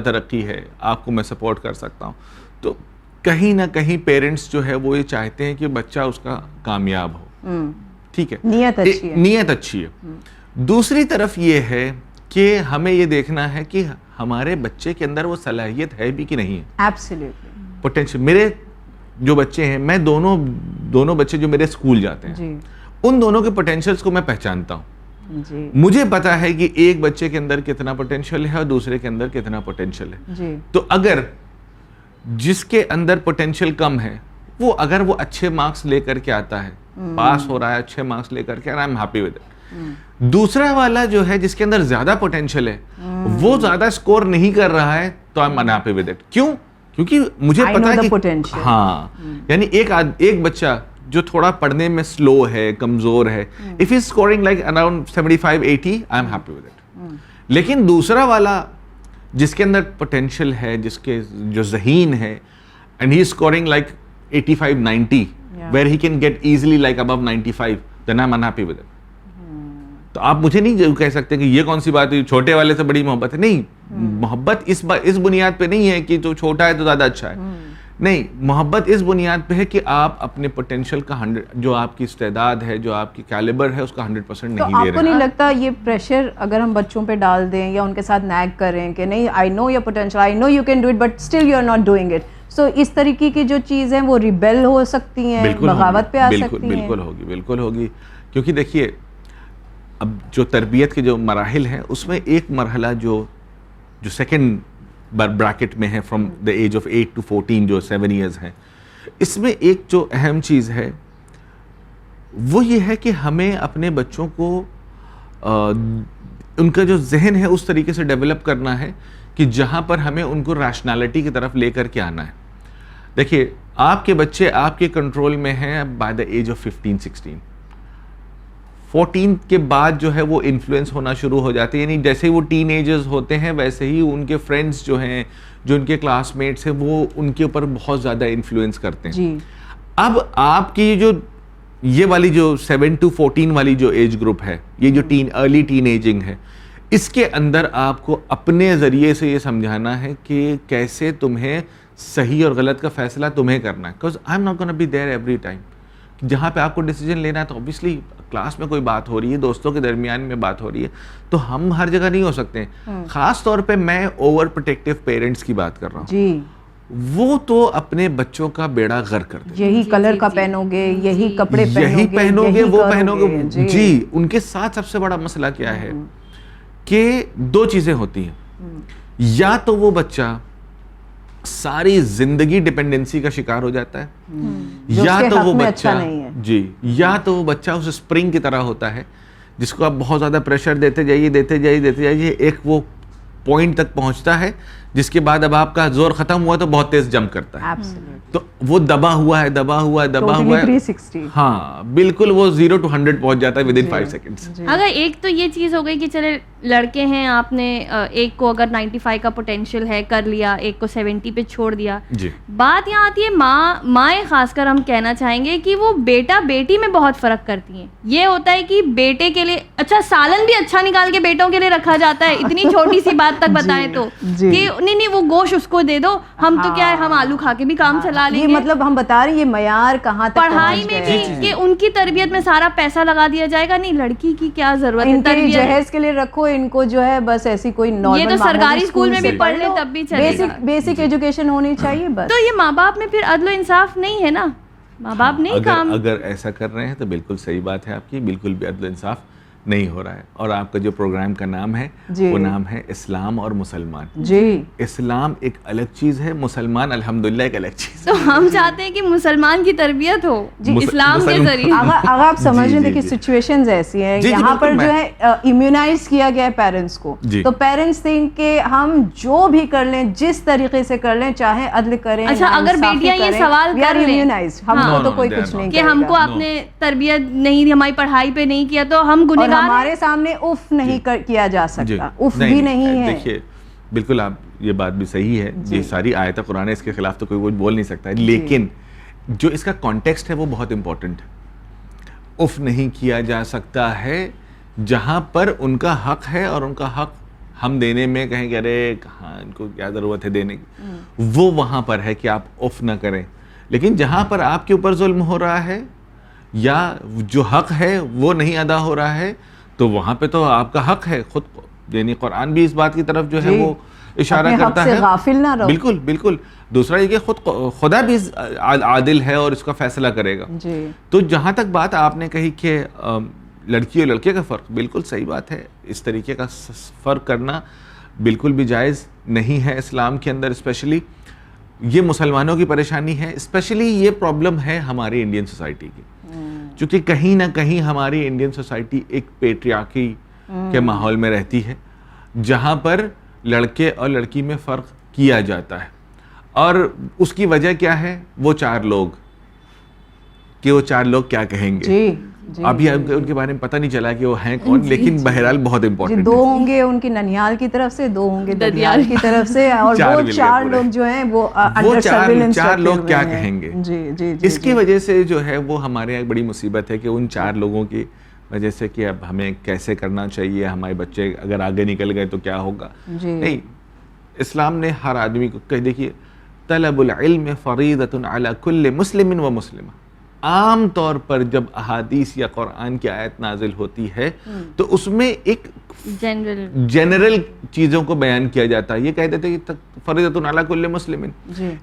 Speaker 2: ترقی ہے, آپ کو میں سپورٹ کر سکتا ہوں. تو کہیں نہ کہیں پیرنٹس جو ہے وہ یہ چاہتے ہیں کہ بچہ اس کا کامیاب ہو. ٹھیک ہے, نیت اچھی ہے. دوسری طرف یہ ہے کہ ہمیں یہ دیکھنا ہے کہ ہمارے بچے کے اندر وہ صلاحیت ہے بھی کہ نہیں ہے. Absolutely
Speaker 3: potential. میرے جو بچے ہیں, میں دونوں بچے جو میرے اسکول جاتے ہیں ان دونوں کے پوٹینشیلز کو میں پہچانتا ہوں. مجھے پتا ہے کہ ایک بچے کے اندر کتنا پوٹینشیل ہے اور دوسرے کے اندر کتنا پوٹینشیل ہے. تو اگر جس کے اندر پوٹینشیل کم ہے وہ اگر وہ اچھے مارکس لے کر کے آتا ہے, پاس ہو رہا ہے, اچھے مارکس لے کر کے, I am happy with it. دوسرا والا جو ہے جس کے اندر زیادہ پوٹینشیل ہے وہ زیادہ اسکور نہیں کر رہا ہے, تو I am unhappy with it. کیوں؟ کیونکہ مجھے پتا ہے کہ ہاں, یعنی ایک بچہ جو تھوڑا پڑھنے میں سلو ہے, کمزور ہے, if he is scoring like around 75-80, I am happy with it. لیکن دوسرا والا جس کے اندر پوٹینشیل ہے, جس کے جو ذہین ہے, and he is scoring like 85-90, where he can get easily like above 95, then I am unhappy with it. تو آپ مجھے نہیں کہہ سکتے کہ یہ کون سی بات ہے, چھوٹے والے سے بڑی محبت ہے. نہیں, محبت اس بنیاد پہ نہیں ہے کہ جو چھوٹا ہے تو زیادہ اچھا ہے. نہیں, محبت اس بنیاد پہ ہے کہ آپ اپنے پوٹینشیل کا 100 جو آپ کی استعداد ہے, جو آپ کی کیلیبر ہے, اس کا 100% نہیں
Speaker 2: تو
Speaker 3: دے
Speaker 2: آپ
Speaker 3: رہے
Speaker 2: کو نہیں لگتا یہ پریشر اگر ہم بچوں پہ ڈال دیں یا ان کے ساتھ نیگ کریں کہ نہیں I know your potential, I know you can do it but still you are not doing it, so اس طریقے کی جو چیزیں وہ ریبیل ہو سکتی ہیں, بغاوت پہ آ سکتی ہیں؟
Speaker 3: بالکل ہوگی, کیونکہ دیکھیے اب جو تربیت کے جو مراحل ہیں اس میں ایک مرحلہ جو سیکنڈ بریکٹ میں ہے from the age of 8 to 14 جو 7 ایئرز ہیں, اس میں ایک جو اہم چیز ہے وہ یہ ہے کہ ہمیں اپنے بچوں کو ان کا جو ذہن ہے اس طریقے سے ڈیولپ کرنا ہے کہ جہاں پر ہمیں ان کو ریشنالٹی کی طرف لے کر کے آنا ہے. دیکھیے آپ کے بچے آپ کے کنٹرول میں ہیں بائی دا ایج آف 15-16, 14 کے بعد جو ہے وہ انفلوئنس ہونا شروع ہو جاتے ہیں, یعنی جیسے وہ ٹین ایجرز ہوتے ہیں ویسے ہی ان کے فرینڈس جو ہیں, جو ان کے کلاس میٹس ہیں, وہ ان کے اوپر بہت زیادہ انفلوئنس کرتے ہیں.
Speaker 2: جی
Speaker 3: اب آپ کی جو یہ والی جو 7 to 14 والی جو ایج گروپ ہے, یہ جو ارلی ٹین ایجنگ ہے, اس کے اندر آپ کو اپنے ذریعے سے یہ سمجھانا ہے کہ کیسے تمہیں صحیح اور غلط کا فیصلہ تمہیں کرنا ہے. Because I am not gonna be there every time. جہاں پہ آپ کو ڈیسیجن لینا ہے تو اوبیسلی کلاس میں کوئی بات ہو رہی ہے, دوستوں کے درمیان میں بات ہو رہی ہے, تو ہم ہر جگہ نہیں ہو سکتے. خاص طور پہ میں اوور پروٹیکٹیو پیرنٹس کی بات کر رہا ہوں.
Speaker 2: جی
Speaker 3: وہ تو اپنے بچوں کا بیڑا غرق کر دیں,
Speaker 2: یہی کلر کا پہنو گے, یہی کپڑے
Speaker 3: پہنو گے, وہ پہنو گے. جی ان کے ساتھ سب سے بڑا مسئلہ کیا ہے کہ 2 چیزیں ہوتی ہیں. یا تو وہ بچہ ساری زندگی ڈپینڈنسی کا شکار ہو جاتا ہے, یا تو وہ بچہ یا تو وہ بچہ اس اسپرنگ کی طرح ہوتا ہے جس کو آپ بہت زیادہ پریشر دیتے جائیے, ایک وہ پوائنٹ تک پہنچتا ہے جس کے بعد اب آپ کا زور ختم ہوا تو بہت تیز جمپ کرتا ہے, تو وہ دبا ہوا ہے
Speaker 2: 360.
Speaker 3: ہاں بالکل, وہ 0 to 100 پہنچ جاتا ہے ودن 5 seconds.
Speaker 1: اگر ایک تو یہ چیز ہو گئی کہ چلے لڑکے ہیں, آپ نے ایک کو اگر 95 کا پوٹینشیل ہے کر لیا, ایک کو 70 پہ چھوڑ دیا. بات یہاں آتی ہے مائیں خاص کر ہم کہنا چاہیں گے کہ وہ بیٹا بیٹی میں بہت فرق کرتی ہیں. یہ ہوتا ہے کہ بیٹے کے لیے اچھا سالن بھی اچھا نکال کے بیٹوں کے لیے رکھا جاتا ہے, اتنی چھوٹی سی بات تک بتائیں تو کہ نہیں وہ گوشت اس کو دے دو, ہم تو کیا ہے ہم آلو کھا کے بھی کام چلا لیں گے.
Speaker 2: مطلب ہم بتا رہے ہیں یہ معیار کہاں تک
Speaker 1: پڑھائی میں بھی کہ ان کی تربیت میں سارا پیسہ لگا دیا جائے گا, نہیں لڑکی کی کیا ضرورت ہے,
Speaker 2: تربیت جہیز کے لیے رکھو ان کو, جو ہے بس ایسی کوئی نارمل,
Speaker 1: یہ تو سرکاری اسکول میں بھی پڑھ لے تب بھی چلے گا,
Speaker 2: بیسک ایجوکیشن ہونی چاہیے بس.
Speaker 1: تو یہ ماں باپ میں پھر عدل و انصاف نہیں ہے نا, ماں باپ نہیں کام.
Speaker 3: اگر ایسا کر رہے ہیں تو بالکل صحیح بات ہے آپ کی, بالکل بھی عدل و انصاف نہیں ہو رہا ہے. اور آپ کا جو پروگرام کا نام ہے وہ نام ہے اسلام اور مسلمان.
Speaker 2: جی
Speaker 3: اسلام ایک الگ چیز ہے, مسلمان الحمدللہ ایک الگ چیز.
Speaker 1: تو ہم چاہتے ہیں کہ مسلمان کی تربیت ہو اسلام کے ذریعے.
Speaker 2: اگر آپ سمجھ رہے ہیں کہ سچویشنز ایسی ہیں یہاں پر جو ہے امیونائز کیا گیا ہے پیرنٹس کو, تو پیرنٹس تھنک کہ ہم جو بھی کر لیں جس طریقے سے کر لیں, چاہے عدل کریں.
Speaker 1: اچھا اگر بیٹیاں یہ سوال کر لیں
Speaker 2: ہم کو تو کوئی کچھ نہیں
Speaker 1: کہ ہم کو آپ نے تربیت نہیں, ہماری پڑھائی پہ نہیں کیا تو ہم گنہگار,
Speaker 2: ہمارے سامنے اف نہیں کیا جا سکتا, اف بھی نہیں ہے.
Speaker 3: دیکھیے بالکل آپ یہ بات بھی صحیح ہے, یہ ساری آیت قرآن ہے, اس کے خلاف تو کوئی کچھ بول نہیں سکتا ہے, لیکن جو اس کا کانٹیکسٹ ہے وہ بہت امپورٹنٹ ہے. اف نہیں کیا جا سکتا ہے جہاں پر ان کا حق ہے, اور ان کا حق ہم دینے میں کہیں کہ ارے کہاں ان کو کیا ضرورت ہے دینے کی, وہ وہاں پر ہے کہ آپ اف نہ کریں. لیکن جہاں پر آپ کے اوپر ظلم ہو رہا ہے یا جو حق ہے وہ نہیں ادا ہو رہا ہے, تو وہاں پہ تو آپ کا حق ہے خود, یعنی قرآن بھی اس بات کی طرف جو ہے وہ اشارہ کرتا ہے,
Speaker 2: غافل نہ رہو.
Speaker 3: بالکل بالکل. دوسرا یہ کہ خدا بھی عادل ہے اور اس کا فیصلہ کرے گا. تو جہاں تک بات آپ نے کہی کہ لڑکی اور لڑکے کا فرق, بالکل صحیح بات ہے, اس طریقے کا فرق کرنا بالکل بھی جائز نہیں ہے اسلام کے اندر. اسپیشلی یہ مسلمانوں کی پریشانی ہے, اسپیشلی یہ پرابلم ہے ہماری انڈین سوسائٹی کی, چونکہ کہیں نہ کہیں ہماری انڈین سوسائٹی ایک پیٹریارکی کے ماحول میں رہتی ہے, جہاں پر لڑکے اور لڑکی میں فرق کیا جاتا ہے. اور اس کی وجہ کیا ہے, وہ 4 لوگ, کہ وہ 4 لوگ کیا کہیں گے. ابھی ان کے بارے میں پتہ نہیں چلا کہ وہ ہیں کون, لیکن بہرحال بہت امپورٹنٹ.
Speaker 2: 2 ہوں گے ان کی ننیال کی طرف سے, 2 ہوں گے ددیال کی طرف سے, اور وہ 4 لوگ جو ہیں وہ
Speaker 3: 4 لوگ کیا کہیں گے. اس کی وجہ سے جو ہے وہ ہمارے یہاں بڑی مصیبت ہے کہ ان 4 لوگوں کی وجہ سے کہ اب ہمیں کیسے کرنا چاہیے, ہمارے بچے اگر آگے نکل گئے تو کیا ہوگا. نہیں, اسلام نے ہر آدمی کو دیکھیے طلب العلم فریضۃ علی کل مسلم و مسلمہ. عام طور پر جب احادیث یا قرآن کی آیت نازل ہوتی ہے تو اس میں ایک جنرل چیزوں کو بیان کیا جاتا ہے. یہ کہہ دیتے کہ فریضۃ علی کل مسلم,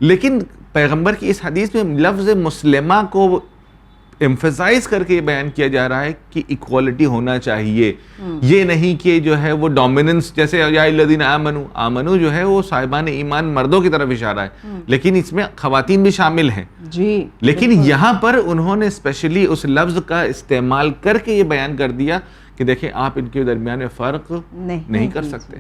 Speaker 3: لیکن پیغمبر کی اس حدیث میں لفظ مسلمہ کو ایمفیسائز کر کے یہ بیان کیا جا رہا ہے کہ ایکوالٹی ہونا چاہیے. یہ نہیں کہ جو ہے وہ ڈومیننس, جیسے یا الذین آمنو جو ہے وہ صاحبان ایمان مردوں کی طرف اشارہ ہے, لیکن اس میں خواتین بھی شامل ہیں.
Speaker 2: جی,
Speaker 3: لیکن یہاں پر انہوں نے اسپیشلی اس لفظ کا استعمال کر کے یہ بیان کر دیا کہ دیکھیں آپ ان کے درمیان فرق نہیں کر سکتے.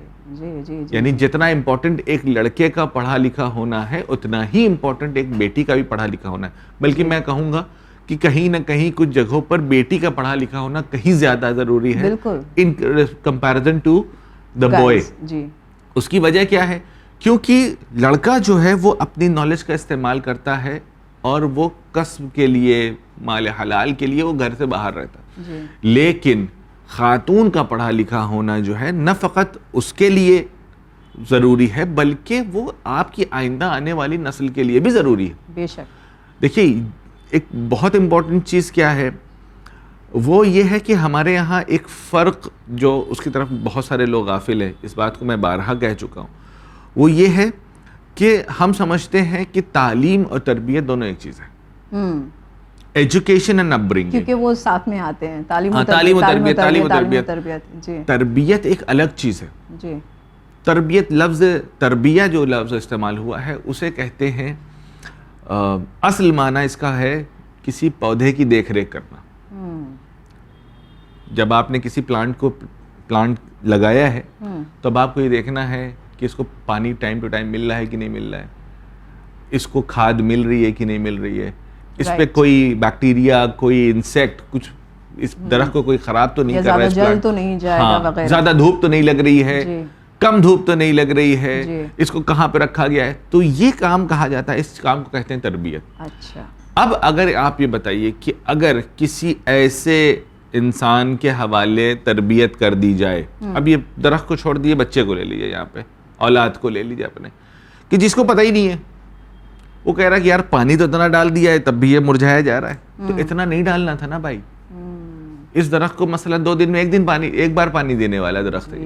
Speaker 3: یعنی جتنا امپورٹنٹ ایک لڑکے کا پڑھا لکھا ہونا ہے اتنا ہی امپورٹنٹ ایک بیٹی کا بھی پڑھا لکھا ہونا ہے. بلکہ میں کہوں گا کہ کہیں نہ کہیں کچھ جگہوں پر بیٹی کا پڑھا لکھا ہونا کہیں زیادہ ضروری ہے in comparison to the boy. اس کی وجہ کیا ہے؟ کیونکہ لڑکا جو ہے وہ اپنی نالج کا استعمال کرتا ہے اور وہ کسب کے لیے, مال حلال کے لیے وہ گھر سے باہر رہتا ہے. لیکن خاتون کا پڑھا لکھا ہونا جو ہے نہ فقط اس کے لیے ضروری ہے بلکہ وہ آپ کی آئندہ آنے والی نسل کے لیے بھی ضروری ہے.
Speaker 2: بے شک.
Speaker 3: دیکھیے ایک بہت امپورٹنٹ چیز کیا ہے, وہ یہ ہے کہ ہمارے یہاں ایک فرق جو اس کی طرف بہت سارے لوگ غافل ہیں, اس بات کو میں بارہا کہہ چکا ہوں, وہ یہ ہے کہ ہم سمجھتے ہیں کہ تعلیم اور تربیت دونوں ایک چیز ہے. ایجوکیشن اینڈ اپ برنگنگ,
Speaker 2: کیونکہ وہ ساتھ میں آتے ہیں, تعلیم و تربیت.
Speaker 3: تربیت ایک الگ چیز ہے.
Speaker 2: جی,
Speaker 3: تربیت, لفظ تربیہ جو لفظ استعمال ہوا ہے اسے کہتے ہیں, اصل معنی اس کا ہے کسی پودے کی دیکھ ریکھ کرنا. جب آپ نے کسی پلانٹ لگایا ہے تو اب آپ کو یہ دیکھنا ہے کہ اس کو پانی ٹائم ٹو ٹائم مل رہا ہے کہ نہیں مل رہا ہے, اس کو کھاد مل رہی ہے کہ نہیں مل رہی ہے, اس پہ کوئی بیکٹیریا, کوئی انسیکٹ, کچھ اس درخت کو کوئی خراب تو نہیں کر رہا ہے,
Speaker 2: جل تو نہیں جائے گا وغیرہ,
Speaker 3: زیادہ دھوپ تو نہیں لگ رہی ہے, کم دھوپ تو نہیں لگ رہی ہے, اس کو کہاں پہ رکھا گیا ہے. تو یہ کام کہا جاتا ہے, اس کام کو کہتے ہیں تربیت.
Speaker 2: اچھا,
Speaker 3: اب اگر آپ یہ بتائیے کہ اگر کسی ایسے انسان کے حوالے تربیت کر دی جائے, اب یہ درخت کو چھوڑ دیے, بچے کو لے لیجیے, یہاں پہ اولاد کو لے لیجیے اپنے, کہ جس کو پتہ ہی نہیں ہے, وہ کہہ رہا ہے کہ یار پانی تو اتنا ڈال دیا ہے تب بھی یہ مرجھایا جا رہا ہے. تو اتنا نہیں ڈالنا تھا نا بھائی. اس درخت کو مثلا 2 دن میں ایک بار پانی دینے والا درخت ہے.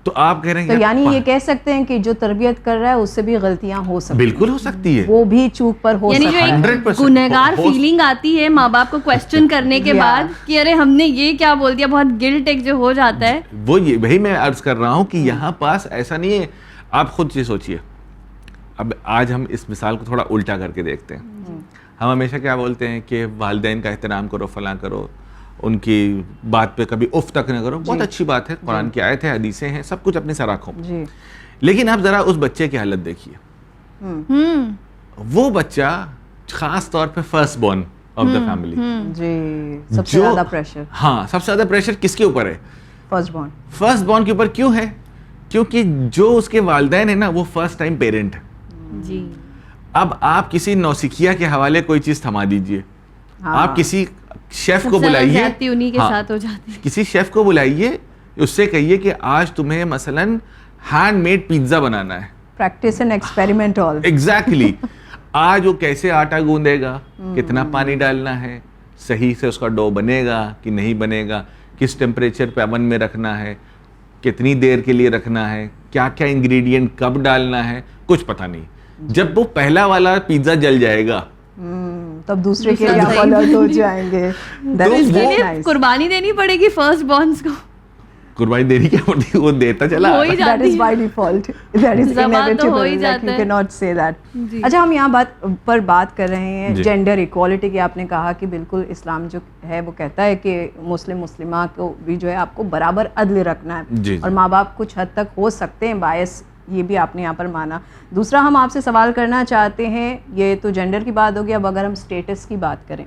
Speaker 3: تو آپ کہہ رہے ہیں
Speaker 2: تو یعنی یہ کہہ سکتے ہیں کہ جو تربیت کر رہا ہے اس سے بھی غلطیاں ہو سکتی ہیں.
Speaker 3: بالکل ہو سکتی ہے,
Speaker 2: وہ بھی چوک پر ہو سکتی ہے.
Speaker 1: یعنی جو گنہگار فیلنگ آتی ہے ماں باپ کو کوسچن کرنے کے بعد کہ ارے ہم نے یہ کیا بول دیا, بہت گلٹ ایک جو ہو جاتا ہے,
Speaker 3: وہ وہی میں عرض کر رہا ہوں کہ یہاں پاس ایسا نہیں ہے. آپ خود سے سوچئے, اب آج ہم اس مثال کو تھوڑا الٹا کر کے دیکھتے ہیں. ہم ہمیشہ کیا بولتے ہیں کہ والدین کا احترام کرو, فلاں کرو, ان کی بات پہ کبھی اف تک نہ کرو. بہت اچھی بات ہے, قرآن کی آیت ہے, حدیثیں ہیں, سب کچھ اپنے سر رکھو. لیکن آپ ذرا اس بچے کی حالت دیکھیے. وہ بچہ خاص طور پہ first born of the family,
Speaker 2: سب سے زیادہ پریشر,
Speaker 3: ہاں سب سے زیادہ پریشر کس کے اوپر ہے؟ فرسٹ بورن کے اوپر. کیوں ہے؟ کیونکہ جو اس کے والدین ہیں نا وہ فرسٹ ٹائم پیرنٹ ہے.
Speaker 1: جی,
Speaker 3: اب آپ کسی نوسکھیا کے حوالے کوئی چیز تھما دیجئے, آپ کسی شیف کو بلائیے, کسی شیف کو بلائیے, اس سے کہیے کہ آج تمہیں مثلاً ہینڈ میڈ پیزا بنانا ہے,
Speaker 2: practice and experiment all.
Speaker 3: Exactly. آج وہ کیسے آٹا گوندے گا, کتنا پانی ڈالنا ہے, صحیح سے اس کا ڈو بنے گا کہ نہیں بنے گا, کس ٹیمپریچر پہ اوون میں رکھنا ہے, کتنی دیر کے لیے رکھنا ہے, کیا کیا انگریڈینٹ کب ڈالنا ہے, کچھ پتہ نہیں. جب وہ پہلا والا پیزا جل جائے گا
Speaker 2: تب دوسرے کے لیے آپ الرٹ ہو جائیں گے.
Speaker 1: قربانی دینی پڑے گی فرسٹ بورنز کو.
Speaker 3: قربانی دینی کیا پڑتی ہے, وہ دیتا چلا.
Speaker 2: That is by default. That is inevitable. Like you cannot say that. اچھا, ہم یہاں پر بات کر رہے ہیں جینڈر ایکوالٹی کی. آپ نے کہا کہ بالکل اسلام جو ہے وہ کہتا ہے کہ مسلمات کو بھی جو ہے آپ کو برابر عدل رکھنا ہے, اور ماں باپ کچھ حد تک ہو سکتے ہیں باعث, یہ بھی آپ نے یہاں پر مانا. دوسرا ہم آپ سے سوال کرنا چاہتے ہیں, یہ تو جینڈر کی بات ہوگی, اب اگر ہم اسٹیٹس کی بات کریں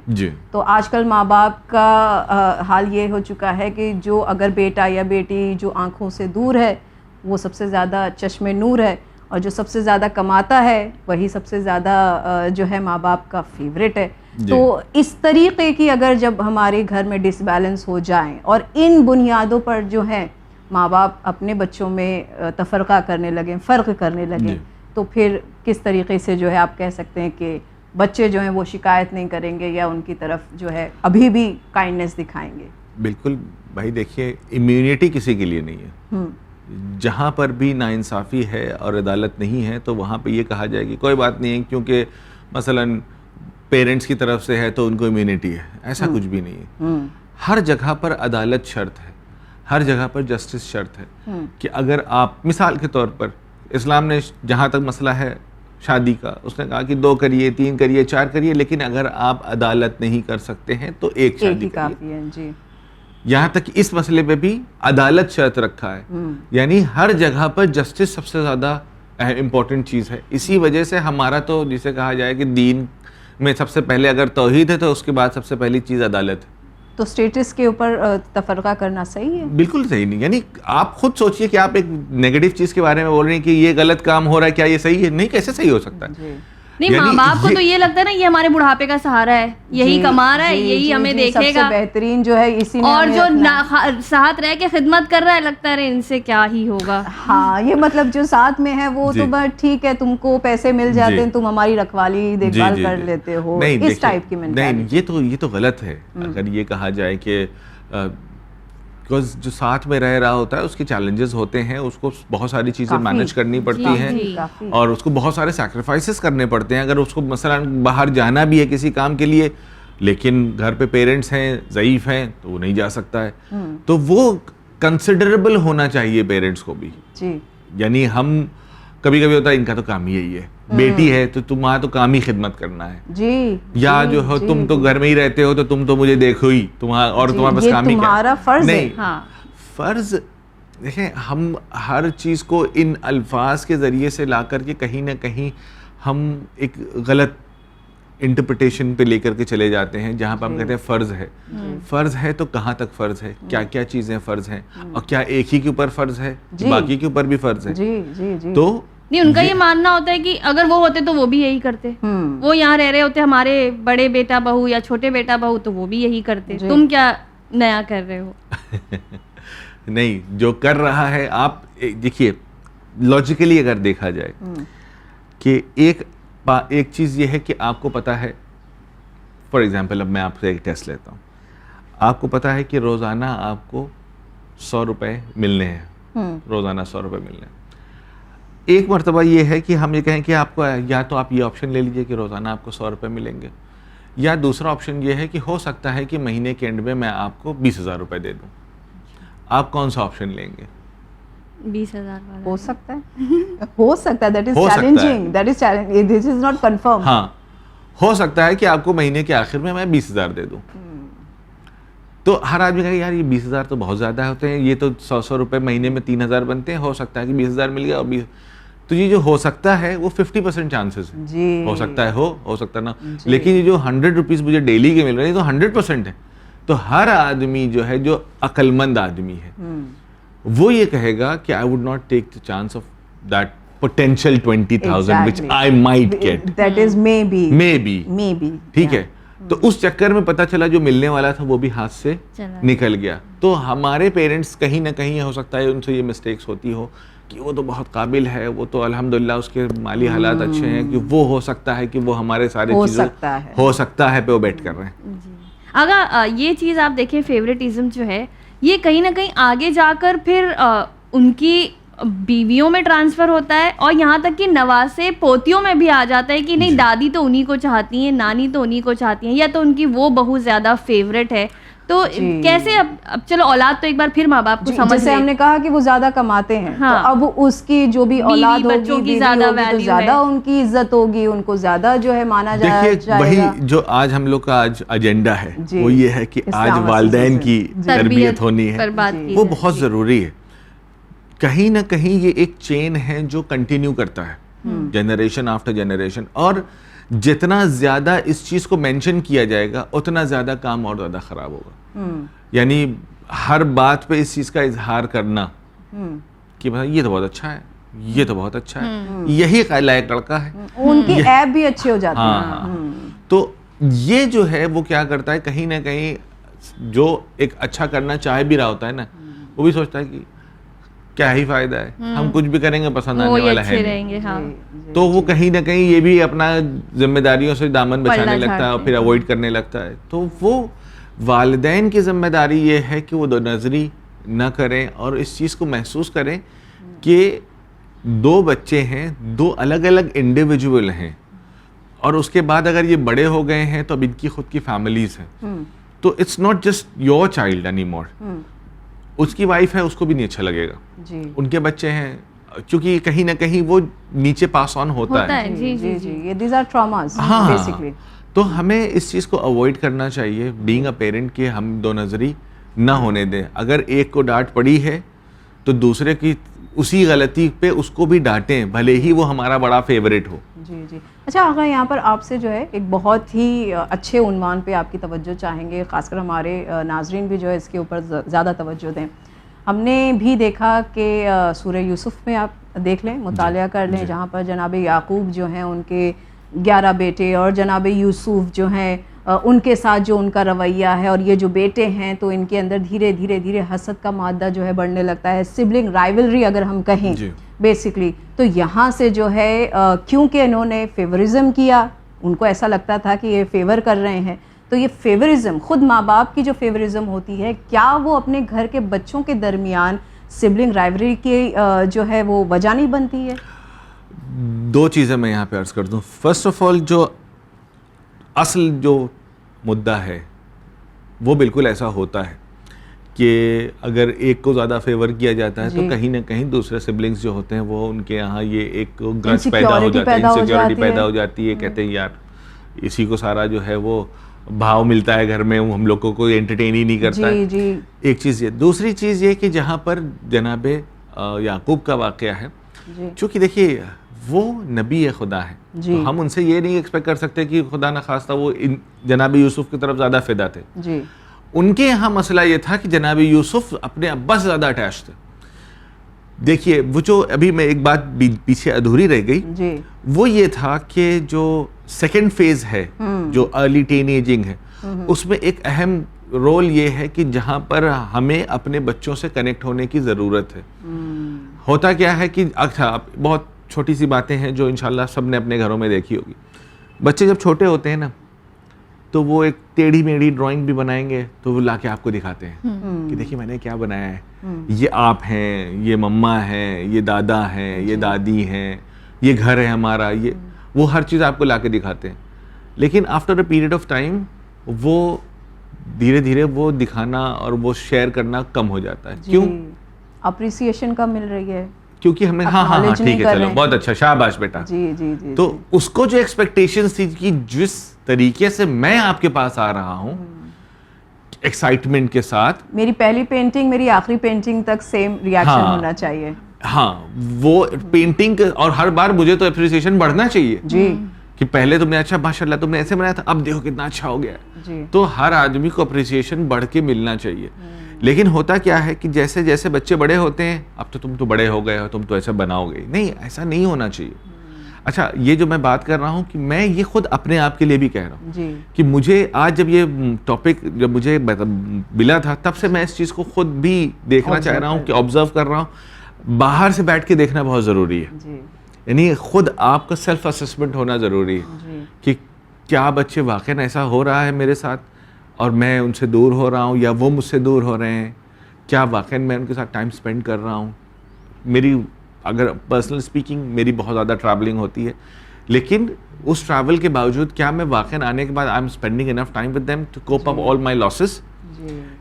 Speaker 2: تو آج کل ماں باپ کا حال یہ ہو چکا ہے کہ جو اگر بیٹا یا بیٹی جو آنکھوں سے دور ہے وہ سب سے زیادہ چشم نور ہے, اور جو سب سے زیادہ کماتا ہے وہی سب سے زیادہ جو ہے ماں باپ کا فیوریٹ ہے. تو اس طریقے کی اگر جب ہمارے گھر میں ڈس بیلنس ہو جائیں اور ان بنیادوں پر جو ہے ماں باپ اپنے بچوں میں تفرقہ کرنے لگیں, فرق کرنے لگیں, تو پھر کس طریقے سے جو ہے آپ کہہ سکتے ہیں کہ بچے جو ہیں وہ شکایت نہیں کریں گے یا ان کی طرف جو ہے ابھی بھی کائنڈنس دکھائیں گے؟
Speaker 3: بالکل بھائی دیکھیے امیونٹی کسی کے لیے نہیں ہے. جہاں پر بھی ناانصافی ہے اور عدالت نہیں ہے تو وہاں پہ یہ کہا جائے گی کوئی بات نہیں ہے کیونکہ مثلاً پیرنٹس کی طرف سے ہے تو ان کو امیونٹی ہے. ایسا کچھ بھی نہیں ہے. ہر جگہ پر عدالت شرط ہے, ہر جگہ پر جسٹس شرط ہے کہ اگر آپ مثال کے طور پر اسلام نے جہاں تک مسئلہ ہے شادی کا, اس نے کہا کہ 2 کریے 3 کریے 4 کریے, لیکن اگر آپ عدالت نہیں کر سکتے ہیں تو ایک شادی
Speaker 2: کافی ہے. جی,
Speaker 3: یہاں تک کہ اس مسئلے پہ بھی عدالت شرط رکھا ہے. یعنی ہر جگہ پر جسٹس سب سے زیادہ امپورٹنٹ چیز ہے. اسی وجہ سے ہمارا تو جسے کہا جائے کہ دین میں سب سے پہلے اگر توحید ہے تو اس کے بعد سب سے پہلی چیز عدالت ہے.
Speaker 2: تو سٹیٹس کے اوپر تفرقہ کرنا صحیح ہے؟
Speaker 3: بالکل صحیح نہیں. یعنی آپ خود سوچئے کہ آپ ایک نیگیٹو چیز کے بارے میں بول رہے ہیں کہ یہ غلط کام ہو رہا ہے, کیا یہ صحیح ہے؟ نہیں, کیسے صحیح ہو سکتا ہے؟
Speaker 1: نہیں, ماں باپ کو تو یہ لگتا ہے نا یہ ہمارے بڑھاپے کا سہارا ہے, یہی کما رہا ہے, یہی ہمیں دیکھے گا,
Speaker 2: بہترین جو ہے اسی نے,
Speaker 1: اور جو ساتھ رہ کے خدمت کر رہا ہے لگتا ہے ان سے کیا ہی ہوگا.
Speaker 2: ہاں, یہ مطلب جو ساتھ میں ہے وہ تو بس ٹھیک ہے, تم کو پیسے مل جاتے ہیں, تم ہماری رکھوالی دیکھ بھال کر لیتے ہو, اس ٹائپ کی مینٹالٹی.
Speaker 3: نہیں, یہ تو غلط ہے. اگر یہ کہا جائے کہ بیکاز جو ساتھ میں رہ رہا ہوتا ہے اس کے چیلنجز ہوتے ہیں, اس کو بہت ساری چیزیں مینیج کرنی پڑتی ہیں اور اس کو بہت سارے سیکریفائسز کرنے پڑتے ہیں. اگر اس کو مثلا باہر جانا بھی ہے کسی کام کے لیے لیکن گھر پہ پیرنٹس ہیں, ضعیف ہیں, تو وہ نہیں جا سکتا ہے, تو وہ کنسیڈریبل ہونا چاہیے پیرنٹس کو بھی. یعنی ہم کبھی کبھی ہوتا ہے ان کا تو کام ہی یہی ہے, بیٹی ہے تو تمہارا تو کام ہی خدمت کرنا ہے,
Speaker 2: جی,
Speaker 3: یا جو ہو تم تو گھر میں ہی رہتے ہو تو تم تو مجھے دیکھو ہی, اور تمہارا بس کام ہی
Speaker 2: تمہارا فرض ہے.
Speaker 3: فرض دیکھیں, ہم ہر چیز کو ان الفاظ کے ذریعے سے لا کر کے کہیں نہ کہیں ہم ایک غلط انٹرپریٹیشن پہ لے کر کے چلے جاتے ہیں, جہاں پہ ہم کہتے ہیں فرض ہے. فرض ہے تو کہاں تک فرض ہے, کیا کیا چیزیں فرض ہیں, اور کیا ایک ہی کے اوپر فرض ہے, باقی کے اوپر بھی فرض ہے. تو
Speaker 1: نہیں, ان کا یہ ماننا ہوتا ہے کہ اگر وہ ہوتے تو وہ بھی یہی کرتے, وہ یہاں رہ رہے ہوتے ہمارے بڑے بیٹا بہو یا چھوٹے بیٹا بہو تو وہ بھی یہی کرتے, تم کیا نیا کر رہے ہو.
Speaker 3: نہیں, جو کر رہا ہے, آپ دیکھیے لاجیکلی اگر دیکھا جائے کہ ایک چیز یہ ہے کہ آپ کو پتا ہے, فار ایگزامپل اب میں آپ سے ایک ٹیسٹ لیتا ہوں, آپ کو پتا ہے کہ روزانہ آپ کو 100 روپے ملنے ہیں, روزانہ 100 روپے ملنے ہیں. ایک مرتبہ یہ ہے کہ ہم یہ کہیں کہ آپ کو یا تو آپ یہ آپشن لے لیجئے کہ روزانہ آپ کو 100 روپے ملیں گے, یا دوسرا آپشن یہ ہے کہ ہو سکتا ہے کہ مہینے کے اینڈ میں میں آپ کو 20,000 روپے دے دوں. آپ کون سا آپشن لیں گے؟
Speaker 1: 20,000
Speaker 2: ہو سکتا ہے, ہو سکتا ہے, that is challenging, that is challenging, this is not confirm.
Speaker 3: ہاں, ہو سکتا ہے کہ آپ کو مہینے کے آخر میں 20,000 دے دوں. تو ہر آدمی کہے یار یہ 20,000 تو بہت زیادہ ہوتے ہیں, یہ تو 100 روپے مہینے میں 3,000 بنتے ہیں, ہو سکتا ہے کہ 20,000 مل گیا. اور تو یہ جو ہو سکتا ہے وہ 50% چانسز ہے, ہو سکتا ہے ہو سکتا نا, لیکن یہ جو 100 روپیز مجھے ڈیلی کے مل رہے ہیں تو 100% ہے. تو ہر آدمی جو ہے, جو عقل مند آدمی ہے, وہ یہ کہے گا کہ I would not take the chance of that potential 20,000 which I might get.
Speaker 2: That is maybe.
Speaker 3: ٹھیک ہے, تو اس چکر میں پتا چلا جو ملنے والا تھا وہ بھی ہاتھ سے نکل گیا. تو ہمارے پیرنٹس کہیں نہ کہیں ہو سکتا ہے ان سے یہ مسٹیکس ہوتی ہو کہ وہ تو بہت قابل ہے, وہ تو الحمدللہ اس کے مالی حالات اچھے ہیں, کہ وہ ہو سکتا ہے کہ وہ ہمارے سارے چیزوں ہو سکتا ہے پہ وہ بیٹ کر رہے ہیں.
Speaker 1: اگر یہ چیز آپ دیکھیں فیوریٹزم جو ہے یہ کہیں نہ کہیں آگے جا کر پھر ان کی بیویوں میں ٹرانسفر ہوتا ہے, اور یہاں تک کہ نواسے پوتیوں میں بھی آ جاتا ہے کہ نہیں دادی تو انہی کو چاہتی ہیں, نانی تو انہی کو چاہتی ہیں, یا تو ان کی وہ بہو زیادہ فیوریٹ ہے. تو کیسے اب چلو اولاد تو ایک بار پھر ماں باپ کو سمجھ,
Speaker 2: جیسے ہم نے کہا کہ وہ زیادہ کماتے ہیں, تو اب اس کی جو بھی اولاد ہوگی زیادہ ان کی عزت ہوگی, ان کو زیادہ جو ہے مانا جائے گا.
Speaker 3: دیکھیے وہی جو آج ہم لوگ کا آج ایجنڈا ہے وہ یہ ہے کہ آج والدین کی تربیت ہونی ہے, وہ بہت ضروری ہے. کہیں نہ کہیں یہ ایک چین ہے جو کنٹینیو کرتا ہے جنریشن آفٹر جنریشن, اور جتنا زیادہ اس چیز کو مینشن کیا جائے گا اتنا زیادہ کام اور زیادہ خراب ہوگا. یعنی ہر بات پہ اس چیز کا اظہار کرنا کہ یہ تو بہت اچھا ہے, یہ تو بہت اچھا ہے, یہی لائق لڑکا ہے,
Speaker 2: ان کی ایپ بھی اچھی ہو جاتی ہے.
Speaker 3: تو یہ جو ہے وہ کیا کرتا ہے, کہیں نہ کہیں جو ایک اچھا کرنا چاہ بھی رہا ہوتا ہے نا, وہ بھی سوچتا ہے کہ کیا ہی فائدہ ہے, ہم کچھ بھی کریں گے پسند آنے
Speaker 1: وہ
Speaker 3: والا
Speaker 1: اچھے
Speaker 3: ہے
Speaker 1: رہیں گے. ہاں
Speaker 3: تو وہ کہیں نہ کہیں یہ بھی اپنا ذمہ داریوں سے دامن بچانے لگتا ہے اور پھر اوائڈ کرنے لگتا ہے. تو وہ والدین کی ذمہ داری یہ ہے کہ وہ دو نظری نہ کریں اور اس چیز کو محسوس کریں کہ دو بچے ہیں, دو الگ الگ انڈیویجول ہیں, اور اس کے بعد اگر یہ بڑے ہو گئے ہیں تو اب ان کی خود کی فیملیز ہیں, تو it's not just your child any more. اس کی وائف ہے, اس کو بھی نہیں اچھا لگے گا, ان کے بچے ہیں, چونکہ کہیں نہ کہیں وہ نیچے پاس آن ہوتا ہے.
Speaker 1: جی جی جی,
Speaker 2: یہ دیز آر ٹراماز بیسیکلی.
Speaker 3: تو ہمیں اس چیز کو اوائڈ کرنا چاہیے بینگ اے پیرنٹ کہ ہم دو نظری نہ ہونے دیں. اگر ایک کو ڈانٹ پڑی ہے تو دوسرے کی اسی غلطی پہ اس کو بھی ڈانٹیں, بھلے ہی وہ ہمارا بڑا فیوریٹ ہو.
Speaker 2: جی جی. اچھا آقا, یہاں پر آپ سے جو ہے ایک بہت ہی اچھے عنوان پہ آپ کی توجہ چاہیں گے, خاص کر ہمارے ناظرین بھی جو ہے اس کے اوپر زیادہ توجہ دیں. ہم نے بھی دیکھا کہ سورہ یوسف میں آپ دیکھ لیں, مطالعہ کر لیں, جہاں پر جناب یعقوب جو ہیں ان کے 11 بیٹے اور جناب یوسف جو ہیں ان کے ساتھ جو ان کا رویہ ہے, اور یہ جو بیٹے ہیں تو ان کے اندر دھیرے دھیرے دھیرے حسد کا مادہ جو ہے بڑھنے لگتا ہے, سبلنگ رائیولری اگر ہم کہیں بیسکلی. تو یہاں سے جو ہے کیونکہ انہوں نے فیورزم کیا, ان کو ایسا لگتا تھا کہ یہ فیور کر رہے ہیں, تو یہ فیورزم خود ماں باپ کی جو فیورزم ہوتی ہے, کیا وہ اپنے گھر کے بچوں کے درمیان سبلنگ رائیولری کی جو ہے وہ وجہ نہیں بنتی ہے؟
Speaker 3: دو چیزیں میں یہاں پہ عرض کر دوں. فرسٹ آف آل جو اصل جو مدعا ہے وہ بالکل ایسا ہوتا ہے کہ اگر ایک کو زیادہ فیور کیا جاتا ہے تو کہیں نہ کہیں دوسرے سبلنگز جو ہوتے ہیں وہ ان کے یہاں یہ ایک گرج پیدا ہو جاتا ہے, انسیکیورٹی پیدا ہو جاتی ہے. کہتے ہیں یار اسی کو سارا جو ہے وہ بھاؤ ملتا ہے گھر میں, ہم لوگوں کو انٹرٹین ہی نہیں کرتا ہے. ایک چیز یہ. دوسری چیز یہ کہ جہاں پر جناب یعقوب کا واقعہ ہے, چونکہ دیکھیے وہ نبی خدا ہے, تو ہم ان سے یہ نہیں ایکسپیکٹ کر سکتے کہ خدا نخواستہ وہ جناب یوسف کی طرف زیادہ فدا تھے. ان کے یہاں مسئلہ یہ تھا کہ جناب یوسف اپنے ابا سے زیادہ اٹیچ تھے. دیکھیے وہ جو ابھی میں ایک بات پیچھے ادھوری رہ گئی, وہ یہ تھا کہ جو سیکنڈ فیز ہے جو ارلی ٹین ایجنگ ہے, اس میں ایک اہم رول یہ ہے کہ جہاں پر ہمیں اپنے بچوں سے کنیکٹ ہونے کی ضرورت ہے. ہوتا کیا ہے کہ اچھا بہت چھوٹی سی باتیں ہیں جو انشاءاللہ سب نے اپنے گھروں میں دیکھی ہوگی. بچے جب چھوٹے ہوتے ہیں نا تو وہ ایک ٹیڑھی میڑھی ڈرائنگ بھی بنائیں گے تو وہ لا کے آپ کو دکھاتے ہیں کہ دیکھیے میں نے کیا بنایا ہے, یہ آپ ہیں, یہ مما ہیں, یہ دادا ہیں, یہ دادی ہیں, یہ گھر ہے ہمارا, یہ وہ ہر چیز آپ کو لا کے دکھاتے ہیں. لیکن after a period of time وہ دھیرے دھیرے وہ دکھانا اور وہ شیئر کرنا کم ہو جاتا ہے. کیوں؟
Speaker 2: اپریسیشن کم مل رہی ہے,
Speaker 3: کیونکہ ہمیں ہاں ٹھیک ہے چلو بہت اچھا شاباش بیٹا. تو اس کو جو ایکسپیکٹیشنز تھی کہ جس طریقے سے میں آپ کے پاس آ رہا ہوں ایکسائٹمنٹ کے ساتھ,
Speaker 2: میری پہلی پینٹنگ میری آخری پینٹنگ تک سیم ریاکشن ہونا چاہیے.
Speaker 3: ہاں وہ پینٹنگ اور ہر بار مجھے تو اپریسیشن بڑھنا چاہیے جی, کہ پہلے تم نے اچھا ماشاءاللہ تم نے ایسے بنایا تھا, اب دیکھو کتنا اچھا ہو گیا. تو ہر آدمی کو اپریسیشن بڑھ کے ملنا چاہیے. لیکن ہوتا کیا ہے کہ جیسے جیسے بچے بڑے ہوتے ہیں, اب تو تم تو بڑے ہو گئے ہو, تم تو ایسا بناؤ گے, نہیں ایسا نہیں ہونا چاہیے. اچھا یہ جو میں بات کر رہا ہوں کہ میں یہ خود اپنے آپ کے لیے بھی کہہ رہا ہوں کہ مجھے آج جب یہ ٹاپک جب مجھے ملا تھا تب سے میں اس چیز کو خود بھی دیکھنا چاہ رہا ہوں, کہ آبزرو کر رہا ہوں. باہر سے بیٹھ کے دیکھنا بہت ضروری ہے, یعنی خود آپ کا سیلف اسسمنٹ ہونا ضروری ہے کہ کیا بچے واقعاً ایسا ہو رہا ہے میرے ساتھ اور میں ان سے دور ہو رہا ہوں, یا وہ مجھ سے دور ہو رہے ہیں, کیا واقعاً میں ان کے ساتھ ٹائم اسپینڈ کر رہا ہوں. میری اگر پرسنل اسپیکنگ میری بہت زیادہ ٹریولنگ ہوتی ہے, لیکن اس ٹریول کے باوجود کیا میں واقعاً آنے کے بعد I am spending enough time with them to cope up all my losses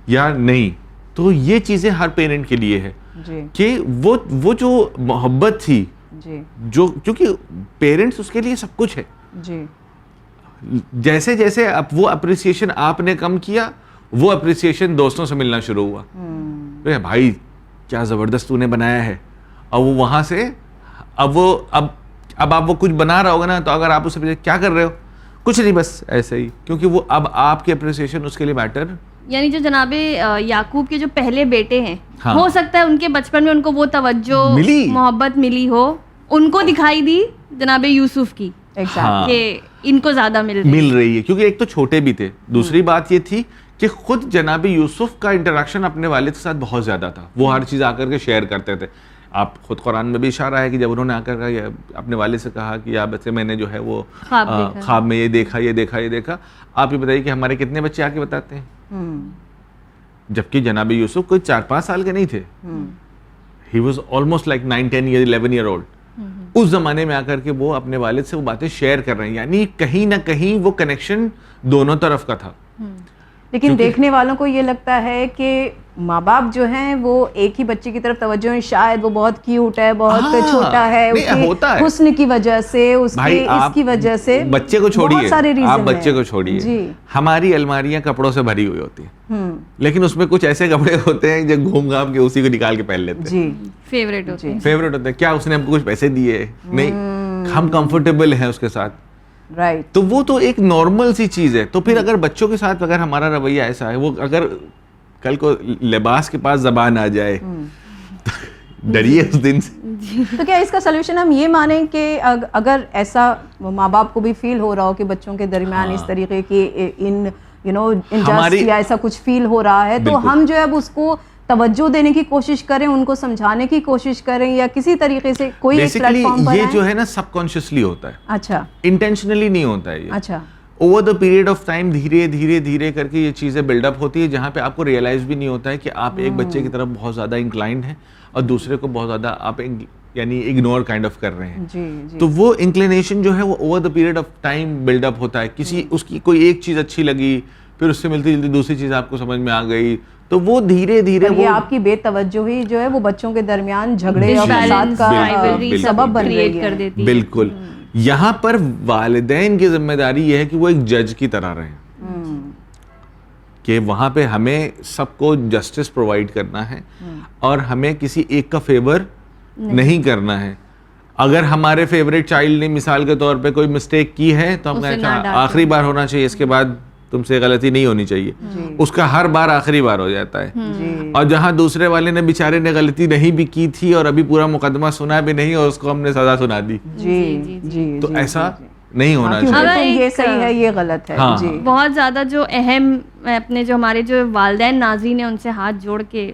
Speaker 3: یا نہیں. تو یہ چیزیں ہر پیرنٹ کے لیے ہے کہ وہ جو محبت تھی جو, کیونکہ پیرنٹس اس کے لیے سب کچھ ہے, جیسے جیسے اب وہ اپریسیشن آپ نے کم کیا, وہ اپریسیشن دوستوں سے ملنا شروع ہوا. بھائی کیا زبردست تو نے بنایا ہے, اور وہ وہاں سے اب آپ وہ کچھ بنا رہا ہوگا نا, تو اگر آپ اسے پوچھیں کیا کر رہے ہو, کچھ نہیں بس ایسے ہی, کیونکہ وہ اب آپ کی اپریسیشن اس کے لیے میٹر.
Speaker 1: یعنی جو جناب یعقوب کے جو پہلے بیٹے ہیں, ہو سکتا ہے ان کے بچپن میں ان کو وہ توجہ محبت ملی ہو, ان کو دکھائی دی جناب یوسف کی کہ ان کو زیادہ مل رہی ہے,
Speaker 3: کیونکہ ایک تو چھوٹے بھی تھے, دوسری بات یہ تھی کہ خود جناب یوسف کا انٹریکشن اپنے والد کے ساتھ بہت زیادہ تھا. وہ ہر چیز آ کر کے شیئر کرتے تھے. آپ خود قرآن میں بھی اشارہ ہے کہ جب انہوں نے آ کر اپنے والد سے کہا کہ یا بچے میں نے جو ہے وہ خواب میں یہ دیکھا یہ دیکھا یہ دیکھا. آپ یہ بتائیے کہ ہمارے کتنے بچے آ کے بتاتے ہیں, جبکہ جناب یوسف کوئی 4-5 سال کے نہیں تھے. He was almost like 9-10 years 11 year old. اس زمانے میں آ کر کے وہ اپنے والد سے وہ باتیں شیئر کر رہے ہیں, یعنی کہیں نہ کہیں وہ کنیکشن دونوں طرف کا تھا.
Speaker 2: لیکن دیکھنے والوں کو یہ لگتا ہے کہ ماں باپ جو ہیں وہ ایک ہی بچے کی طرف توجہ ہیں, شاید وہ بہت کیوٹ ہے, بہت چھوٹا ہے, اس کے حسن کی وجہ سے, اس کے اس کی وجہ سے.
Speaker 3: بچے کو چھوڑیے, آپ بچے کو چھوڑیے, ہماری الماریاں کپڑوں سے بھری ہوئی ہوتی ہیں, لیکن اس میں کچھ ایسے کپڑے ہوتے ہیں جو گھوم گھام کے اسی کو نکال کے پہن لیتے ہیں,
Speaker 1: فیوریٹ
Speaker 3: ہوتے ہیں. کیا اس نے ہم کو کچھ پیسے دیے نہیں, ہم کمفرٹیبل ہیں اس کے ساتھ.
Speaker 2: رائٹ,
Speaker 3: تو وہ تو ایک نارمل سی چیز ہے. تو پھر اگر بچوں کے ساتھ اگر ہمارا رویہ ایسا ہے, وہ اگر کل کو لباس کے پاس زبان آ جائے ڈریے اس دن سے.
Speaker 2: تو کیا اس کا سلوشن ہم یہ مانیں کہ اگر ایسا ماں باپ کو بھی فیل ہو رہا ہو کہ بچوں کے درمیان اس طریقے کی انجسٹ یا ایسا کچھ فیل ہو رہا ہے, تو ہم جو ہے اب اس کو توجہ دینے کی کوشش کریں, ان کو سمجھانے کی کوشش کریں, یا کسی طریقے سے کوئی ایک پلیٹ فارم پر
Speaker 3: یہ جو ہے نا سب کانشیسلی ہوتا ہے.
Speaker 2: اچھا,
Speaker 3: انٹینشنلی نہیں ہوتا ہے یہ.
Speaker 2: اچھا,
Speaker 3: over the period of time دھیرے دھیرے دھیرے کر کے یہ چیزیں بلڈ اپ ہوتی ہے, جہاں پہ آپ کو ریئلائز بھی نہیں ہوتا ہے کہ آپ ایک بچے کی طرف بہت زیادہ انکلائنڈ ہیں اور دوسرے کو بہت زیادہ آپ یعنی اگنور کائنڈ آف کر رہے ہیں. تو وہ انکلینیشن جو ہے وہ over the period of time build up ہوتا ہے. کسی اس کی کوئی ایک چیز اچھی لگی, پھر اس سے ملتی جلتی دوسری چیز آپ کو سمجھ میں آ گئی, تو وہ دھیرے دھیرے
Speaker 2: یہ آپ کی بے توجہی جو ہے وہ بچوں کے درمیان جھگڑے اور فساد کا سبب بن رہی ہے.
Speaker 3: بالکل. یہاں پر والدین کی ذمہ داری یہ ہے کہ وہ ایک جج کی طرح رہیں, کہ وہاں پہ ہمیں سب کو جسٹس پرووائڈ کرنا ہے اور ہمیں کسی ایک کا فیور نہیں کرنا ہے. اگر ہمارے فیوریٹ چائلڈ نے مثال کے طور پہ کوئی مسٹیک کی ہے تو ہم کہتے ہیں آخری بار ہونا چاہیے, اس کے بعد تم سے غلطی نہیں ہونی چاہیے. اس کا ہر بار آخری بار ہو جاتا ہے. اور جہاں دوسرے والے نے بیچارے نے غلطی نہیں بھی کی تھی اور ابھی پورا مقدمہ سنا بھی نہیں اور اس کو ہم نے سزا سنا دی, تو ایسا نہیں ہونا چاہیے.
Speaker 2: یہ صحیح ہے, یہ غلط ہے.
Speaker 1: بہت زیادہ جو اہم اپنے جو ہمارے جو والدین ناظرین ہیں ان سے ہاتھ جوڑ کے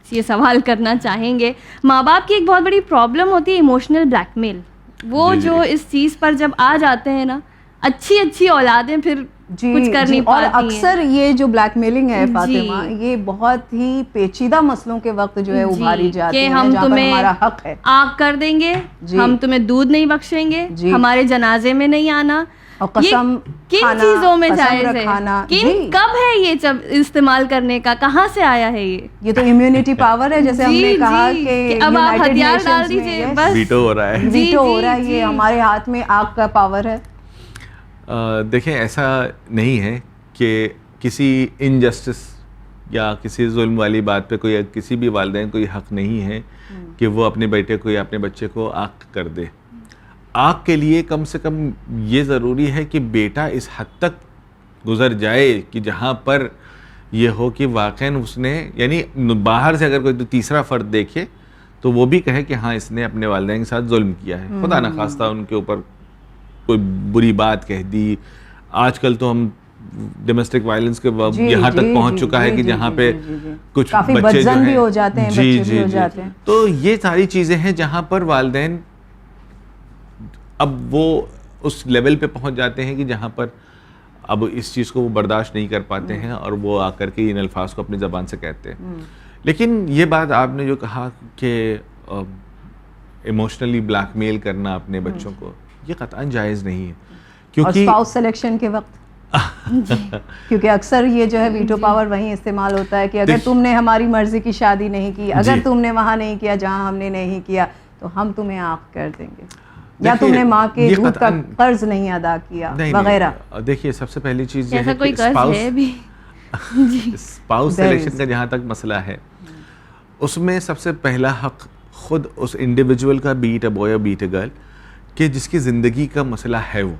Speaker 1: یہ سوال کرنا چاہیں گے, ماں باپ کی ایک بہت بڑی پرابلم ہوتی ہے ایموشنل بلیک میل. وہ جو اس چیز پر جب آ جاتے ہیں نا, اچھی اولادیں پھر کچھ کر نہیں پاتی ہیں.
Speaker 2: اور اکثر یہ جو بلیک میلنگ ہے فاطمہ, یہ بہت ہی پیچیدہ مسئلوں کے وقت جو ہے ابھاری جاتی ہے,
Speaker 1: ہم
Speaker 2: جہاں پر ہمارا حق ہے.
Speaker 1: آگ کر دیں گے, ہم تمہیں دودھ نہیں بخشیں گے, ہمارے جنازے میں نہیں آنا,
Speaker 2: اور قسم
Speaker 1: کن چیزوں میں جائز ہے, کب ہے یہ جب استعمال کرنے کا, کہاں سے آیا ہے یہ
Speaker 2: تو امیونٹی پاور ہے, جیسے ہم نے کہا کہ
Speaker 1: اب آپ ہتھیار ڈال دیجیے, بس
Speaker 3: ویٹو ہو رہا ہے,
Speaker 2: ویٹو ہو رہا ہے. یہ ہمارے ہاتھ میں آگ کا پاور ہے.
Speaker 3: دیکھیں ایسا نہیں ہے کہ کسی انجسٹس یا کسی ظلم والی بات پہ کوئی کسی بھی والدین کو یہ حق نہیں ہے کہ وہ اپنے بیٹے کو یا اپنے بچے کو آگ کر دے. آگ کے لیے کم سے کم یہ ضروری ہے کہ بیٹا اس حد تک گزر جائے کہ جہاں پر یہ ہو کہ واقعاً اس نے, یعنی باہر سے اگر کوئی تیسرا فرد دیکھے تو وہ بھی کہے کہ ہاں اس نے اپنے والدین کے ساتھ ظلم کیا ہے, خدا نخواستہ ان کے اوپر کوئی بری بات کہہ دی. آج کل تو ہم ڈومیسٹک وائلنس کے یہاں تک پہنچ چکا ہے کہ جہاں پہ کچھ بچے جو ہیں
Speaker 2: ہو جاتے ہیں,
Speaker 3: جی, تو یہ ساری چیزیں ہیں جہاں پر والدین اب وہ اس لیول پہ پہنچ جاتے ہیں کہ جہاں پر اب اس چیز کو وہ برداشت نہیں کر پاتے ہیں اور وہ آ کر کے ان الفاظ کو اپنی زبان سے کہتے ہیں. لیکن یہ بات آپ نے جو کہا کہ ایموشنلی بلیک میل کرنا اپنے بچوں کو, یہ قطعاً جائز نہیں ہے. کیونکہ
Speaker 2: اسپاؤس سلیکشن کے وقت کیونکہ اکثر یہ جو ہے ویٹو پاور وہیں استعمال ہوتا ہے کہ اگر تم نے ہماری مرضی کی شادی نہیں کی, اگر تم نے وہاں نہیں کیا جہاں ہم نے نہیں کیا, تو ہم تمہیں آگ کر دیں گے, یا تم نے ماں کے دودھ کا قرض نہیں ادا کیا وغیرہ.
Speaker 3: دیکھیے سب سے پہلی چیز یہ ہے کہ اسپاؤس سلیکشن کا جہاں تک مسئلہ ہے, اس میں سب سے پہلا حق خود اس انڈیویجول کا, بیٹ اے بوائے اور بیٹ اے گرل, کہ جس کی زندگی کا مسئلہ ہے وہ,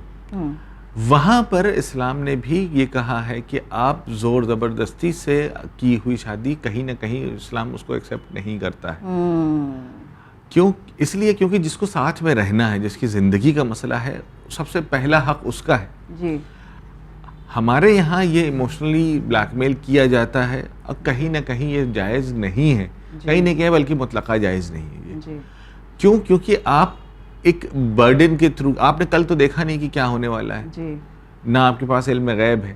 Speaker 3: وہاں پر اسلام نے بھی یہ کہا ہے کہ آپ زور زبردستی سے کی ہوئی شادی کہیں نہ کہیں اسلام اس کو ایکسیپٹ نہیں کرتا ہے. کیوں؟ اس لیے کیونکہ جس کو ساتھ میں رہنا ہے, جس کی زندگی کا مسئلہ ہے, سب سے پہلا حق اس کا ہے. ہمارے یہاں یہ ایموشنلی بلیک میل کیا جاتا ہے اور کہیں نہ کہیں یہ جائز نہیں ہے, کہیں نہ کہیں بلکہ مطلقہ جائز نہیں ہے یہ. کیوں؟ کیونکہ آپ ایک برڈن کے تھرو, آپ نے کل تو دیکھا نہیں کہ کیا ہونے والا ہے, نہ آپ کے پاس علم غیب ہے,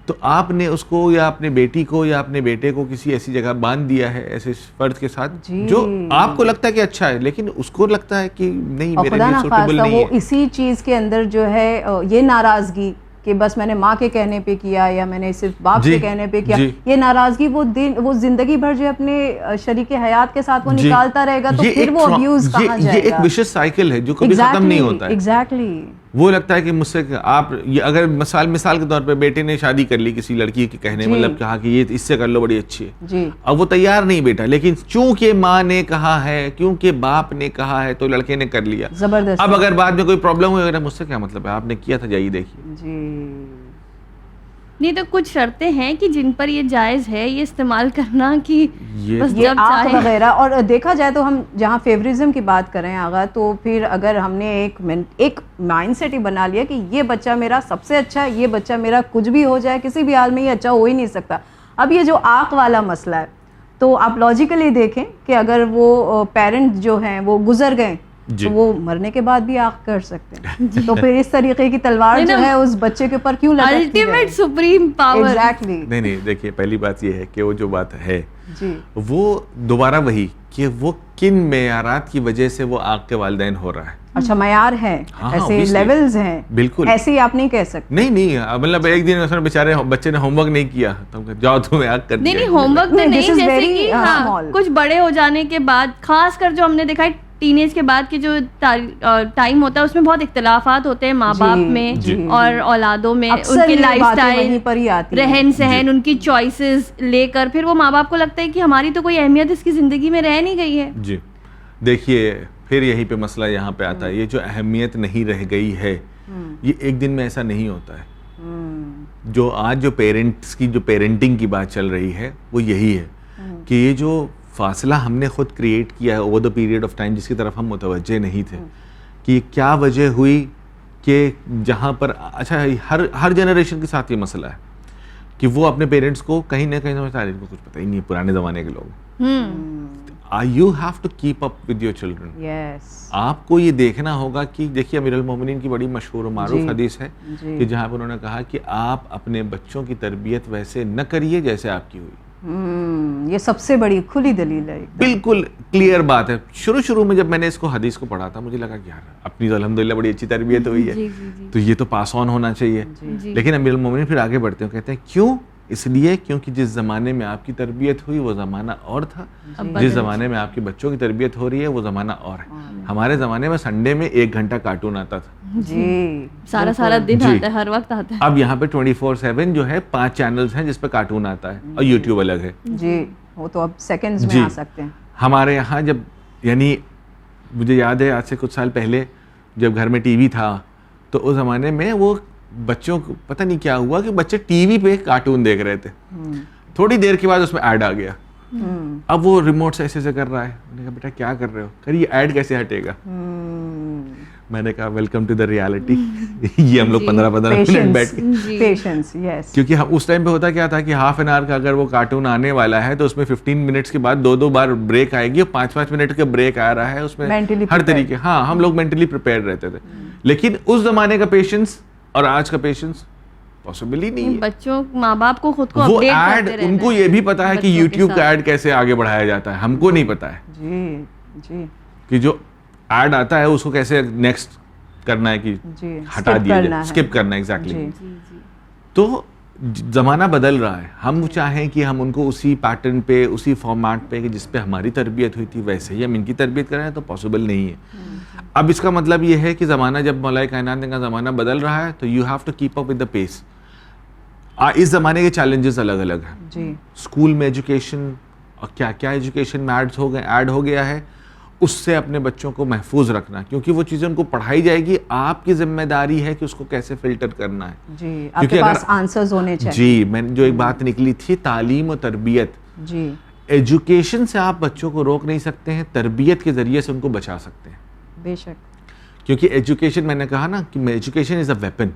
Speaker 3: تو آپ نے اس کو یا اپنے بیٹی کو یا اپنے بیٹے کو کسی ایسی جگہ باندھ دیا ہے ایسے فرد کے ساتھ جو آپ کو لگتا ہے کہ اچھا ہے, لیکن اس کو لگتا ہے کہ نہیں, میرے لیے سوٹیبل نہیں ہے.
Speaker 2: وہ اسی چیز کے اندر جو ہے یہ ناراضگی کہ بس میں نے ماں کے کہنے پہ کیا یا میں نے صرف باپ کے کہنے پہ کیا, یہ ناراضگی وہ زندگی بھر جو اپنے شریک حیات کے ساتھ وہ نکالتا رہے گا, تو پھر وہ ابیوز کہاں جائے گا.
Speaker 3: یہ ایک وشس سائیکل ہے جو کبھی ختم نہیں ہوتا ہے.
Speaker 2: ایگزیکٹلی
Speaker 3: وہ لگتا ہے کہ مجھ سے آپ اگر مثال کے طور پہ بیٹے نے شادی کر لی کسی لڑکی کے کہنے, مطلب کہا کہ یہ اس سے کر لو, بڑی اچھی ہے, اب وہ تیار نہیں بیٹا, لیکن چونکہ ماں نے کہا ہے, کیونکہ باپ نے کہا ہے, تو لڑکے نے کر لیا زبردست. اب اگر بعد میں کوئی پرابلم ہوئے, مجھ سے کیا مطلب ہے, آپ نے کیا تھا, جائیے دیکھیے.
Speaker 1: نہیں تو کچھ شرطیں ہیں کہ جن پر یہ جائز ہے یہ استعمال کرنا, کہ بس
Speaker 2: یہ آنکھ وغیرہ. اور دیکھا جائے تو ہم جہاں فیوریزم کی بات کریں آغا, تو پھر اگر ہم نے ایک مائنڈ سیٹ ہی بنا لیا کہ یہ بچہ میرا سب سے اچھا ہے, یہ بچہ میرا کچھ بھی ہو جائے کسی بھی حال میں یہ اچھا ہو ہی نہیں سکتا. اب یہ جو آنکھ والا مسئلہ ہے, تو آپ لاجیکلی دیکھیں کہ اگر وہ پیرنٹ جو ہیں وہ گزر گئے تو وہ مرنے کے بعد بھی آنکھ کر سکتے ہیں, تو پھر اس طریقے کی تلوار جو ہے اس بچے کے اوپر کیوں لٹکتی ہے؟
Speaker 1: Ultimate supreme power.
Speaker 2: ایگزیکٹلی.
Speaker 3: نہیں دیکھیے, پہلی بات یہ ہے کہ وہ جو بات ہے وہ دوبارہ وہی کہ وہ کن معیارات کی وجہ سے وہ آنکھ کے والدین ہو رہا ہے.
Speaker 2: اچھا معیار ہے, ایسے لیولز ہیں,
Speaker 3: بالکل
Speaker 2: ایسے ہی آپ نہیں کہہ سکتے.
Speaker 3: نہیں مطلب ایک دن بیچارے بچے نے ہوم ورک نہیں کیا تو جاؤ تمہیں آنکھ کر دیا.
Speaker 1: نہیں ہوم ورک نہیں, جیسے کہ کچھ بڑے ہو جانے کے بعد, خاص کر جو ہم نے دیکھا ہے ٹین ایج کے بعد کے جو ٹائم ہوتا ہے اس میں بہت اختلافات ہوتے ہیں ماں باپ میں اور اولادوں میں, ان کی لائف اسٹائل, رہن سہن, ان کی چوائسیز لے کر پھر وہ ماں باپ کو لگتا ہے کہ ہماری تو کوئی اہمیت اس کی زندگی میں رہ نہیں گئی ہے.
Speaker 3: جی دیکھیے, پھر یہیں پہ مسئلہ یہاں پہ آتا ہے, یہ جو اہمیت نہیں رہ گئی ہے یہ ایک دن میں ایسا نہیں ہوتا ہے. جو آج جو پیرنٹس کی جو پیرنٹنگ کی بات چل رہی ہے وہ یہی ہے کہ یہ جو فاصلہ ہم نے خود کریٹ کیا ہے over the period of time, جس کی طرف ہم متوجہ نہیں تھے, کہ کیا وجہ ہوئی کہ جہاں پر اچھا ہر جنریشن کے ساتھ یہ مسئلہ ہے کہ وہ اپنے پیرنٹس کو کہیں نہ کہیں سمجھتا ہے ان کو کچھ پتہ ہی نہیں ہے, پرانے زمانے کے لوگ. You have to keep up with your children.
Speaker 2: Yes.
Speaker 3: آپ کو یہ دیکھنا ہوگا کہ دیکھیے امیر المومنین کی بڑی مشہور و معروف حدیث ہے کہ جہاں پر انہوں نے کہا کہ آپ اپنے بچوں کی تربیت ویسے نہ کریے جیسے آپ کی ہوئی.
Speaker 2: یہ سب سے بڑی کھلی دلیل ہے, بالکل
Speaker 3: کلیئر بات ہے. شروع میں جب میں نے اس کو حدیث کو پڑھا تھا مجھے لگا کہ یار اپنی تو الحمدللہ بڑی اچھی تربیت ہوئی ہے تو یہ تو پاس آن ہونا چاہیے. لیکن امیر المومنین پھر آگے بڑھتے ہیں, کہتے ہیں کیوں؟ اس لیے کیونکہ جس زمانے میں آپ کی تربیت ہوئی وہ زمانہ اور تھا, جس زمانے میں آپ کے بچوں کی تربیت ہو رہی ہے وہ زمانہ اور ہے. ہمارے زمانے میں سنڈے میں 1 گھنٹہ کارٹون آتا تھا,
Speaker 1: سارا دن آتا ہے, ہر وقت آتا ہے.
Speaker 3: اب یہاں پہ 24/7 جو ہے 5 چینلز ہیں جس پہ کارٹون آتا ہے اور یوٹیوب الگ ہے.
Speaker 2: جی وہ تو اب سیکنڈز میں آ سکتے ہیں.
Speaker 3: ہمارے یہاں جب یعنی مجھے یاد ہے آج سے کچھ سال پہلے جب گھر میں ٹی وی تھا تو اس زمانے میں وہ بچوں کو پتہ نہیں کیا ہوا کہ بچے ٹی وی پہ کارٹون دیکھ رہے تھے, تھوڑی دیر کے بعد اس میں ایڈ آ گیا. اب وہ ریموٹ سے ایسے کر رہا ہے, میں نے کہا بیٹا کیا کر رہے ہو, کہ یہ ایڈ کیسے ہٹے گا. میں نے کہا ویلکم ٹو دا ریالٹی. یہ ہم لوگ 15 منٹ بیٹھ کے
Speaker 2: پیشنس, یس,
Speaker 3: کیونکہ اس ٹائم پہ ہوتا کیا تھا کہ ہاف این آور کا اگر وہ کارٹون آنے والا ہے تو اس میں 15 منٹس کے بعد 2 بار بریک آئے گی, اور 5 منٹ کا بریک آ رہا ہے اس میں ہر طریقے. ہاں ہم لوگ مینٹلی پریپیئر رہتے تھے, لیکن اس زمانے کا پیشنس اور آج کا پیشنس پاسبل ہی نہیں ہے.
Speaker 1: بچوں ماں باپ کو خود کو
Speaker 3: وہ ایڈ, ان کو یہ بھی پتا ہے کہ یوٹیوب کا ایڈ کیسے آگے بڑھایا جاتا ہے, ہم کو نہیں پتا ہے کہ جو ایڈ آتا ہے اس کو کیسے نیکسٹ کرنا ہے کہ ہٹا دیا جائے, اسکپ کرنا ہے. ایگزیکٹلی. تو زمانہ بدل رہا ہے, ہم چاہیں کہ ہم ان کو اسی پیٹرن پہ, اسی فارمیٹ پہ کہ جس پہ ہماری تربیت ہوئی تھی ویسے ہی ہم ان کی تربیت کریں تو پاسبل نہیں ہے. اب اس کا مطلب یہ ہے کہ زمانہ جب مولا کائنات کا زمانہ بدل رہا ہے تو you have to keep up with the pace. اس زمانے کے چیلنجز الگ الگ ہیں. اسکول میں ایجوکیشن اور کیا کیا ایجوکیشن میں ایڈ ہو گیا ہے, اس سے اپنے بچوں کو محفوظ رکھنا, کیونکہ وہ چیزیں ان کو پڑھائی جائے گی, آپ کی ذمہ داری ہے کہ اس کو کیسے فلٹر کرنا ہے.
Speaker 2: جی آپ کے پاس آنسرز ہونے چاہیے.
Speaker 3: جی میں جو ایک بات نکلی تھی تعلیم و تربیت,
Speaker 2: جی
Speaker 3: ایجوکیشن سے آپ بچوں کو روک نہیں سکتے ہیں, تربیت کے ذریعے سے ان کو بچا سکتے ہیں.
Speaker 2: بے شک,
Speaker 3: کیونکہ ایجوکیشن میں نے کہا نا کہ education is a weapon.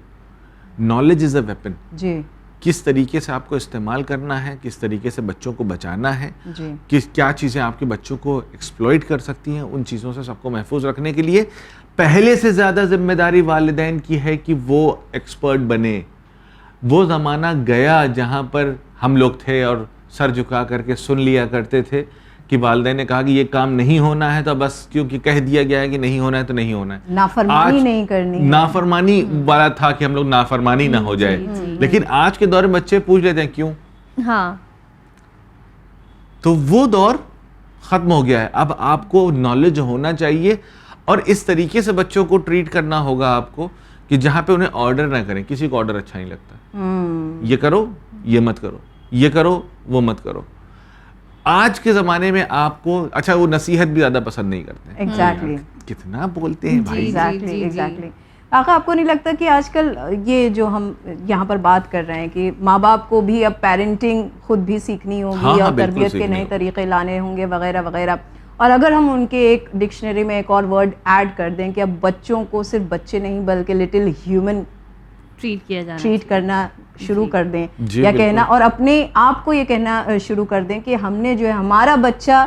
Speaker 3: Knowledge is a weapon.
Speaker 2: جی
Speaker 3: کس طریقے سے آپ کو استعمال کرنا ہے, کس طریقے سے بچوں کو بچانا ہے,
Speaker 2: جی
Speaker 3: کیا چیزیں آپ کے بچوں کو ایکسپلوئٹ کر سکتی ہیں, ان چیزوں سے سب کو محفوظ رکھنے کے لیے پہلے سے زیادہ ذمہ داری والدین کی ہے کہ وہ ایکسپرٹ بنے. وہ زمانہ گیا جہاں پر ہم لوگ تھے اور سر جھکا کر کے سن لیا کرتے تھے کہ والدین نے کہا کہ یہ کام نہیں ہونا ہے تو بس کیونکہ کہہ دیا گیا ہے کہ نہیں ہونا ہے تو نہیں ہونا ہے.
Speaker 2: نافرمانی نہیں کرنی,
Speaker 3: نافرمانی والا تھا کہ ہم لوگ نافرمانی نہ ہو جائے. لیکن آج کے دور میں بچے پوچھ لیتے ہیں کیوں,
Speaker 1: ہاں,
Speaker 3: تو وہ دور ختم ہو گیا ہے. اب آپ کو نالج ہونا چاہیے اور اس طریقے سے بچوں کو ٹریٹ کرنا ہوگا آپ کو کہ جہاں پہ انہیں آرڈر نہ کریں. کسی کو آرڈر اچھا نہیں لگتا, یہ کرو یہ مت کرو, یہ کرو وہ مت کرو. آج کے زمانے میں آپ کو اچھا وہ نصیحت بھی زیادہ پسند نہیں کرتے ہیں.
Speaker 2: ایگزیکٹلی
Speaker 3: کتنا بولتے ہیں بھائی.
Speaker 2: ایگزیکٹلی. آقا آپ کو نہیں لگتا کہ آج کل یہ جو ہم یہاں پر بات کر رہے ہیں کہ ماں باپ کو بھی اب پیرنٹنگ خود بھی سیکھنی ہوگی اور تربیت کے نئے طریقے لانے ہوں گے وغیرہ وغیرہ, اور اگر ہم ان کے ایک ڈکشنری میں ایک اور ورڈ ایڈ کر دیں کہ اب بچوں کو صرف بچے نہیں بلکہ لٹل ہیومن ٹریٹ کرنا شروع کر دیں, یا کہنا اور اپنے آپ کو یہ کہنا شروع کر دیں کہ ہم نے جو ہے ہمارا بچہ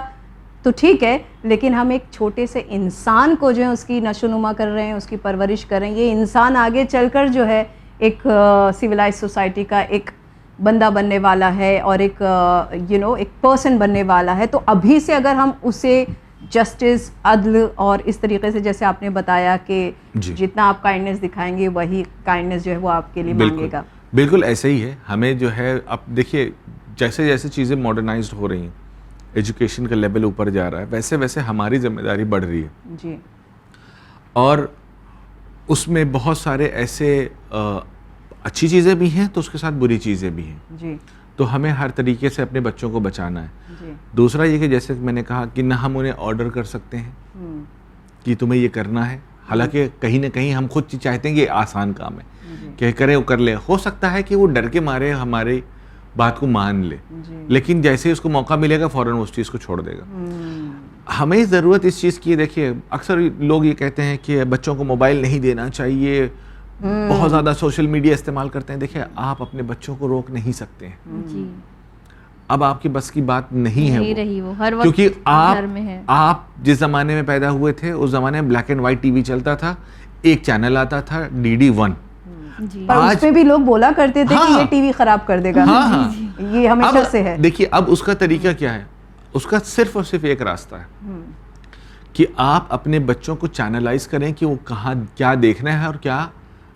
Speaker 2: تو ٹھیک ہے لیکن ہم ایک چھوٹے سے انسان کو جو ہے اس کی نشو نما کر رہے ہیں, اس کی پرورش کر رہے ہیں. یہ انسان آگے چل کر جو ہے ایک سویلائز سوسائٹی کا ایک بندہ بننے والا ہے اور ایک ایک پرسن بننے والا ہے. تو ابھی سے اگر ہم اسے جسٹس, عدل اور اس طریقے سے جیسے آپ نے بتایا کہ جتنا آپ کائنڈنیس دکھائیں گے وہی کائنڈنیس جو ہے وہ آپ کے لیے مانگے گا.
Speaker 3: بالکل ایسے ہی ہے. ہمیں جو ہے اب دیکھیے جیسے جیسے چیزیں ماڈرنائزڈ ہو رہی ہیں, ایجوکیشن کا لیول اوپر جا رہا ہے, ویسے ویسے ہماری ذمہ داری بڑھ رہی ہے.
Speaker 2: جی,
Speaker 3: اور اس میں بہت سارے ایسے اچھی چیزیں بھی ہیں تو اس کے ساتھ بری چیزیں بھی ہیں.
Speaker 2: جی,
Speaker 3: تو ہمیں ہر طریقے سے اپنے بچوں کو بچانا ہے.
Speaker 2: جی,
Speaker 3: دوسرا یہ کہ جیسے میں نے کہا کہ نہ ہم انہیں آرڈر کر سکتے ہیں کہ تمہیں یہ کرنا ہے, حالانکہ کہیں نہ کہیں ہم خود چاہتے ہیں کہ یہ آسان کام ہے کہ کرے وہ کر لے. ہو سکتا ہے کہ وہ ڈر کے مارے ہماری بات کو مان لے, لیکن جیسے اس کو موقع ملے گا فوراً اس چیز کو چھوڑ دے گا. ہمیں ضرورت اس چیز کی ہے. دیکھیے اکثر لوگ یہ کہتے ہیں کہ بچوں کو موبائل نہیں دینا چاہیے, بہت زیادہ سوشل میڈیا استعمال کرتے ہیں. دیکھیں آپ اپنے بچوں کو روک نہیں سکتے ہیں, اب آپ کی بس کی بات نہیں ہے وہ, کیونکہ آپ جس زمانے میں پیدا ہوئے تھے اس زمانے میں black and white T V چلتا تھا, ایک چینل آتا تھا DD1.
Speaker 2: پر اس پہ بھی لوگ بولا کرتے تھے کہ یہ ٹی وی خراب کر دے گا, یہ ہمیشہ سے ہے.
Speaker 3: دیکھیے اب اس کا طریقہ کیا ہے, اس کا صرف اور صرف ایک راستہ ہے کہ آپ اپنے بچوں کو چینلائز کریں کہ وہ کہاں کیا دیکھنا ہے اور کیا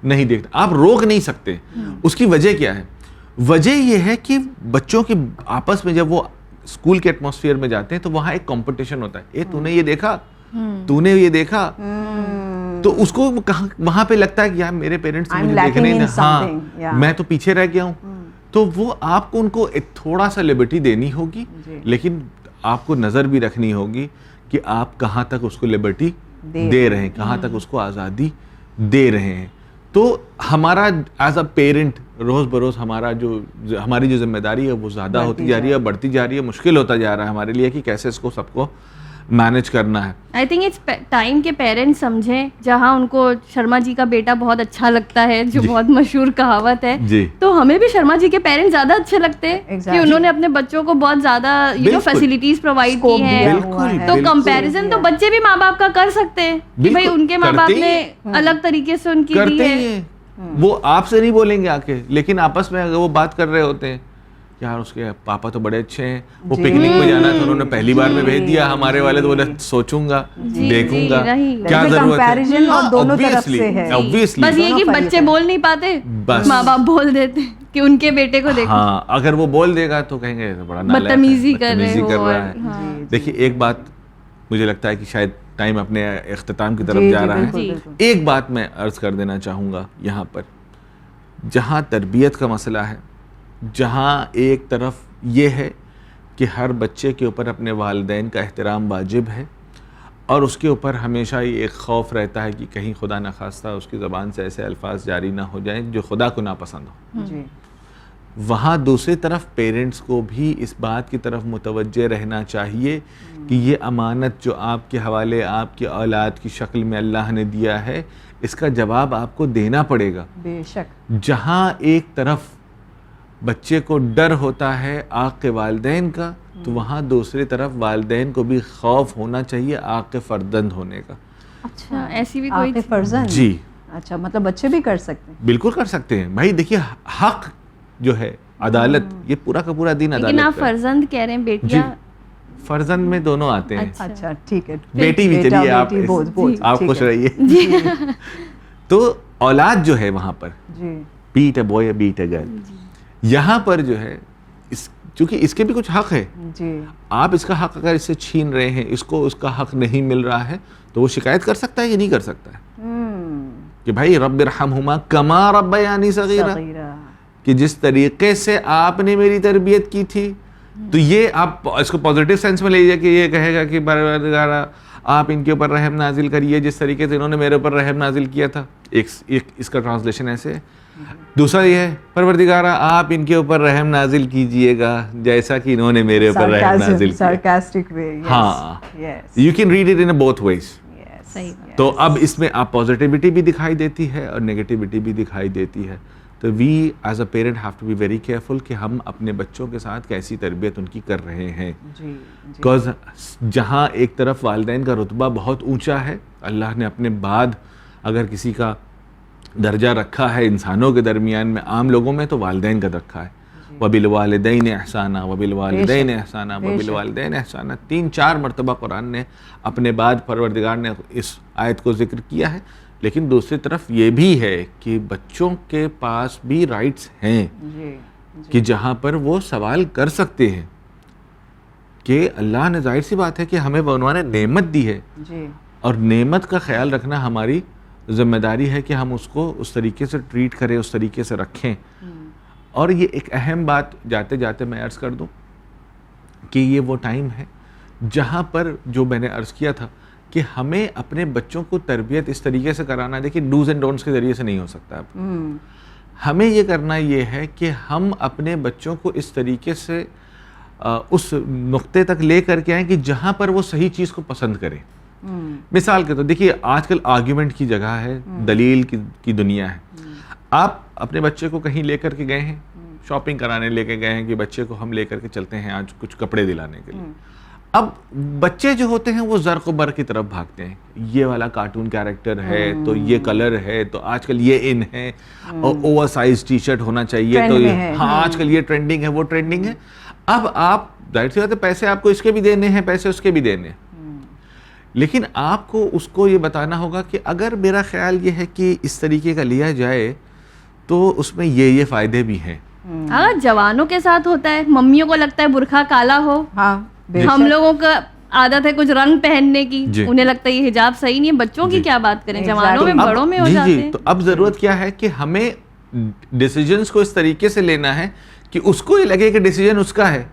Speaker 3: نہیں دیکھنا. آپ روک نہیں سکتے. اس کی وجہ کیا ہے؟ وجہ یہ ہے کہ بچوں کے آپس میں جب وہ اسکول کے ایٹماسفیئر میں جاتے ہیں تو وہاں ایک کمپٹیشن ہوتا ہے. اے تو نے یہ دیکھا, تو نے یہ دیکھا, تو اس کو وہاں پہ لگتا ہے کہ یار میرے پیرنٹس مجھے دیکھنے نہیں, ہاں میں تو پیچھے رہ گیا ہوں. تو وہ آپ کو ان کو تھوڑا سا لبرٹی دینی ہوگی, لیکن آپ کو نظر بھی رکھنی ہوگی کہ آپ کہاں تک اس کو لبرٹی دے رہے ہیں, کہاں تک اس کو آزادی دے رہے ہیں. تو ہمارا ایز اے پیرنٹ روز بروز ہماری جو ذمہ داری ہے وہ زیادہ ہوتی جا رہی ہے, بڑھتی جا رہی ہے, مشکل ہوتا جا رہا ہے ہمارے لیے کہ کیسے اس کو سب کو مینج کرنا ہے.
Speaker 1: آئی تھنک اٹس ٹائم کے پیرنٹس سمجھیں, جہاں ان کو شرما جی کا بیٹا بہت اچھا لگتا ہے جو بہت مشہور کہاوت ہے, تو ہمیں بھی شرما جی کے پیرنٹس زیادہ اچھے لگتے ہیں کہ انہوں نے اپنے بچوں کو بہت زیادہ فیسلٹیز پرووائڈ کی ہیں. تو کمپیریزن تو بچے بھی ماں باپ کا کر سکتے ہیں کہ بھائی ان کے ماں باپ نے الگ طریقے سے ان کی دی ہے.
Speaker 3: وہ آپ سے نہیں بولیں گے آ کے, لیکن آپس میں اگر وہ بات کر رہے ہوتے ہیں یار اس کے پاپا تو بڑے اچھے ہیں, وہ پکنک میں جانا تھا انہوں نے پہلی بار میں بھیج دیا, ہمارے والے تو بولے سوچوں گا دیکھوں گا کیا ضرورت ہے.
Speaker 1: بس یہ کہ بچے بول نہیں پاتے, ماں باپ بول دیتے کہ ان کے بیٹے کو دیکھو.
Speaker 3: ہاں اگر وہ بول دے گا تو کہیں گے بڑا
Speaker 1: بدتمیزی کر
Speaker 3: رہا ہے. دیکھیے ایک بات مجھے لگتا ہے کہ شاید ٹائم اپنے اختتام کی طرف جا رہا ہے. ایک بات میں عرض کر دینا چاہوں گا یہاں پر, جہاں تربیت کا مسئلہ ہے, جہاں ایک طرف یہ ہے کہ ہر بچے کے اوپر اپنے والدین کا احترام واجب ہے, اور اس کے اوپر ہمیشہ یہ ایک خوف رہتا ہے کہ کہیں خدا نخواستہ اس کی زبان سے ایسے الفاظ جاری نہ ہو جائیں جو خدا کو ناپسند ہو. وہاں دوسری طرف پیرنٹس کو بھی اس بات کی طرف متوجہ رہنا چاہیے کہ یہ امانت جو آپ کے حوالے آپ کی اولاد کی شکل میں اللہ نے دیا ہے اس کا جواب آپ کو دینا پڑے گا.
Speaker 2: بے شک.
Speaker 3: جہاں ایک طرف بچے کو ڈر ہوتا ہے آق کے والدین کا تو وہاں دوسری طرف والدین کو بھی خوف ہونا چاہیے آق کے فرزند ہونے کا.
Speaker 1: اچھا ایسی بھی کوئی
Speaker 2: آپ فرزند؟
Speaker 3: جی
Speaker 2: اچھا مطلب بچے بھی کر سکتے ہیں؟
Speaker 3: بالکل کر سکتے ہیں بھائی. دیکھیے حق جو ہے عدالت یہ پورا کا پورا دین عدالت.
Speaker 1: لیکن آپ فرزند کہہ رہے ہیں بیٹیاں
Speaker 3: فرزند میں دونوں آتے ہیں.
Speaker 2: اچھا ٹھیک ہے.
Speaker 3: بیٹی بھی چلیے آپ خوش رہیے. تو اولاد جو ہے وہاں پر be it a boy be it a girl, یہاں پر جو ہے چونکہ اس کے بھی کچھ حق ہے. آپ اس کا حق اگر اس سے چھین رہے ہیں, اس کو اس کا حق نہیں مل رہا ہے تو وہ شکایت کر سکتا ہے یا نہیں کر سکتا ہے کہ بھائی رب ارحمہما کما ربیانی صغیرہ, کہ جس طریقے سے آپ نے میری تربیت کی تھی. تو یہ آپ اس کو پازیٹیو سینس میں لیجیے کہ یہ کہے گا کہ پروردگارہ آپ ان کے اوپر رحم نازل کریے جس طریقے سے انہوں نے میرے اوپر رحم نازل کیا تھا. ایک اس کا ٹرانسلیشن ایسے ہے. دوسرا یہ ہے پروردگارہ آپ ان کے اوپر رحم نازل کیجئے گا جیسا کہ انہوں نے میرے اوپر رحم نازل کیا. ہاں, you can read it in both ways. تو اب اس میں آپ پازیٹیوٹی بھی دکھائی دیتی ہے اور نیگیٹیوٹی بھی دکھائی دیتی ہے. تو we as a parent have to be very careful کہ ہم اپنے بچوں کے ساتھ کیسی تربیت ان کی کر رہے ہیں. بیکاز جہاں ایک طرف والدین کا رتبہ بہت اونچا ہے, اللہ نے اپنے بعد اگر کسی کا درجہ رکھا ہے انسانوں کے درمیان میں عام لوگوں میں تو والدین کا رکھا ہے. وَبِالْوَالِدَيْنِ إِحْسَانًا وَبِالْوَالِدَيْنِ إِحْسَانًا وَبِالْوَالِدَيْنِ إِحْسَانًا, 3-4 مرتبہ قرآن نے اپنے بعد پروردگار نے اس آیت کو ذکر کیا ہے. لیکن دوسری طرف یہ بھی ہے کہ بچوں کے پاس بھی رائٹس ہیں کہ جہاں پر وہ سوال کر سکتے ہیں کہ اللہ نے, ظاہر سی بات ہے کہ ہمیں انہوں نے نعمت دی ہے اور نعمت کا خیال رکھنا ہماری ذمہ داری ہے کہ ہم اس کو اس طریقے سے ٹریٹ کریں, اس طریقے سے رکھیں. اور یہ ایک اہم بات جاتے جاتے میں عرض کر دوں کہ یہ وہ ٹائم ہے جہاں پر جو میں نے عرض کیا تھا کہ ہمیں اپنے بچوں کو تربیت اس طریقے سے کرانا, دیکھیں ڈوز اینڈ ڈونٹس کے ذریعے سے نہیں ہو سکتا. اب ہمیں یہ کرنا یہ ہے کہ ہم اپنے بچوں کو اس طریقے سے اس نقطے تک لے کر کے آئیں کہ جہاں پر وہ صحیح چیز کو پسند کریں. مثال کے طور دیکھیے آج کل آرگیومنٹ کی جگہ ہے, دلیل کی دنیا ہے. آپ اپنے بچے کو کہیں لے کر کے گئے ہیں, شاپنگ کرانے لے کے گئے ہیں کہ بچے کو ہم لے کر کے چلتے ہیں آج کچھ کپڑے دلانے کے لیے. اب بچے جو ہوتے ہیں وہ زرق و بر کی طرف بھاگتے ہیں, یہ والا کارٹون کیریکٹر ہے تو یہ کلر ہے تو آج کل یہ ان ہے اور اوور سائز ٹی شرٹ ہونا چاہیے تو ہاں آج کل یہ ٹرینڈنگ ہے وہ ٹرینڈنگ ہے. اب آپ ظاہر سی بات ہے پیسے آپ کو اس کے بھی دینے ہیں, پیسے اس کے بھی دینے ہیں, لیکن آپ کو اس کو یہ بتانا ہوگا کہ اگر میرا خیال یہ ہے کہ اس طریقے کا لیا جائے تو اس میں یہ فائدے بھی ہیں.
Speaker 1: اگر جوانوں کے ساتھ ہوتا ہے, ممیوں کو لگتا ہے برقع کالا ہو, ہم لوگوں کا عادت ہے کچھ رنگ پہننے کی, انہیں لگتا ہے یہ حجاب صحیح نہیں ہے. بچوں کی کیا بات کریں, جوانوں میں بڑوں میں ہو جاتے ہیں.
Speaker 3: تو اب ضرورت کیا ہے کہ ہمیں ڈیسیجنز کو اس طریقے سے لینا ہے کہ اس کو یہ لگے کہ ڈیسیجن اس کا ہے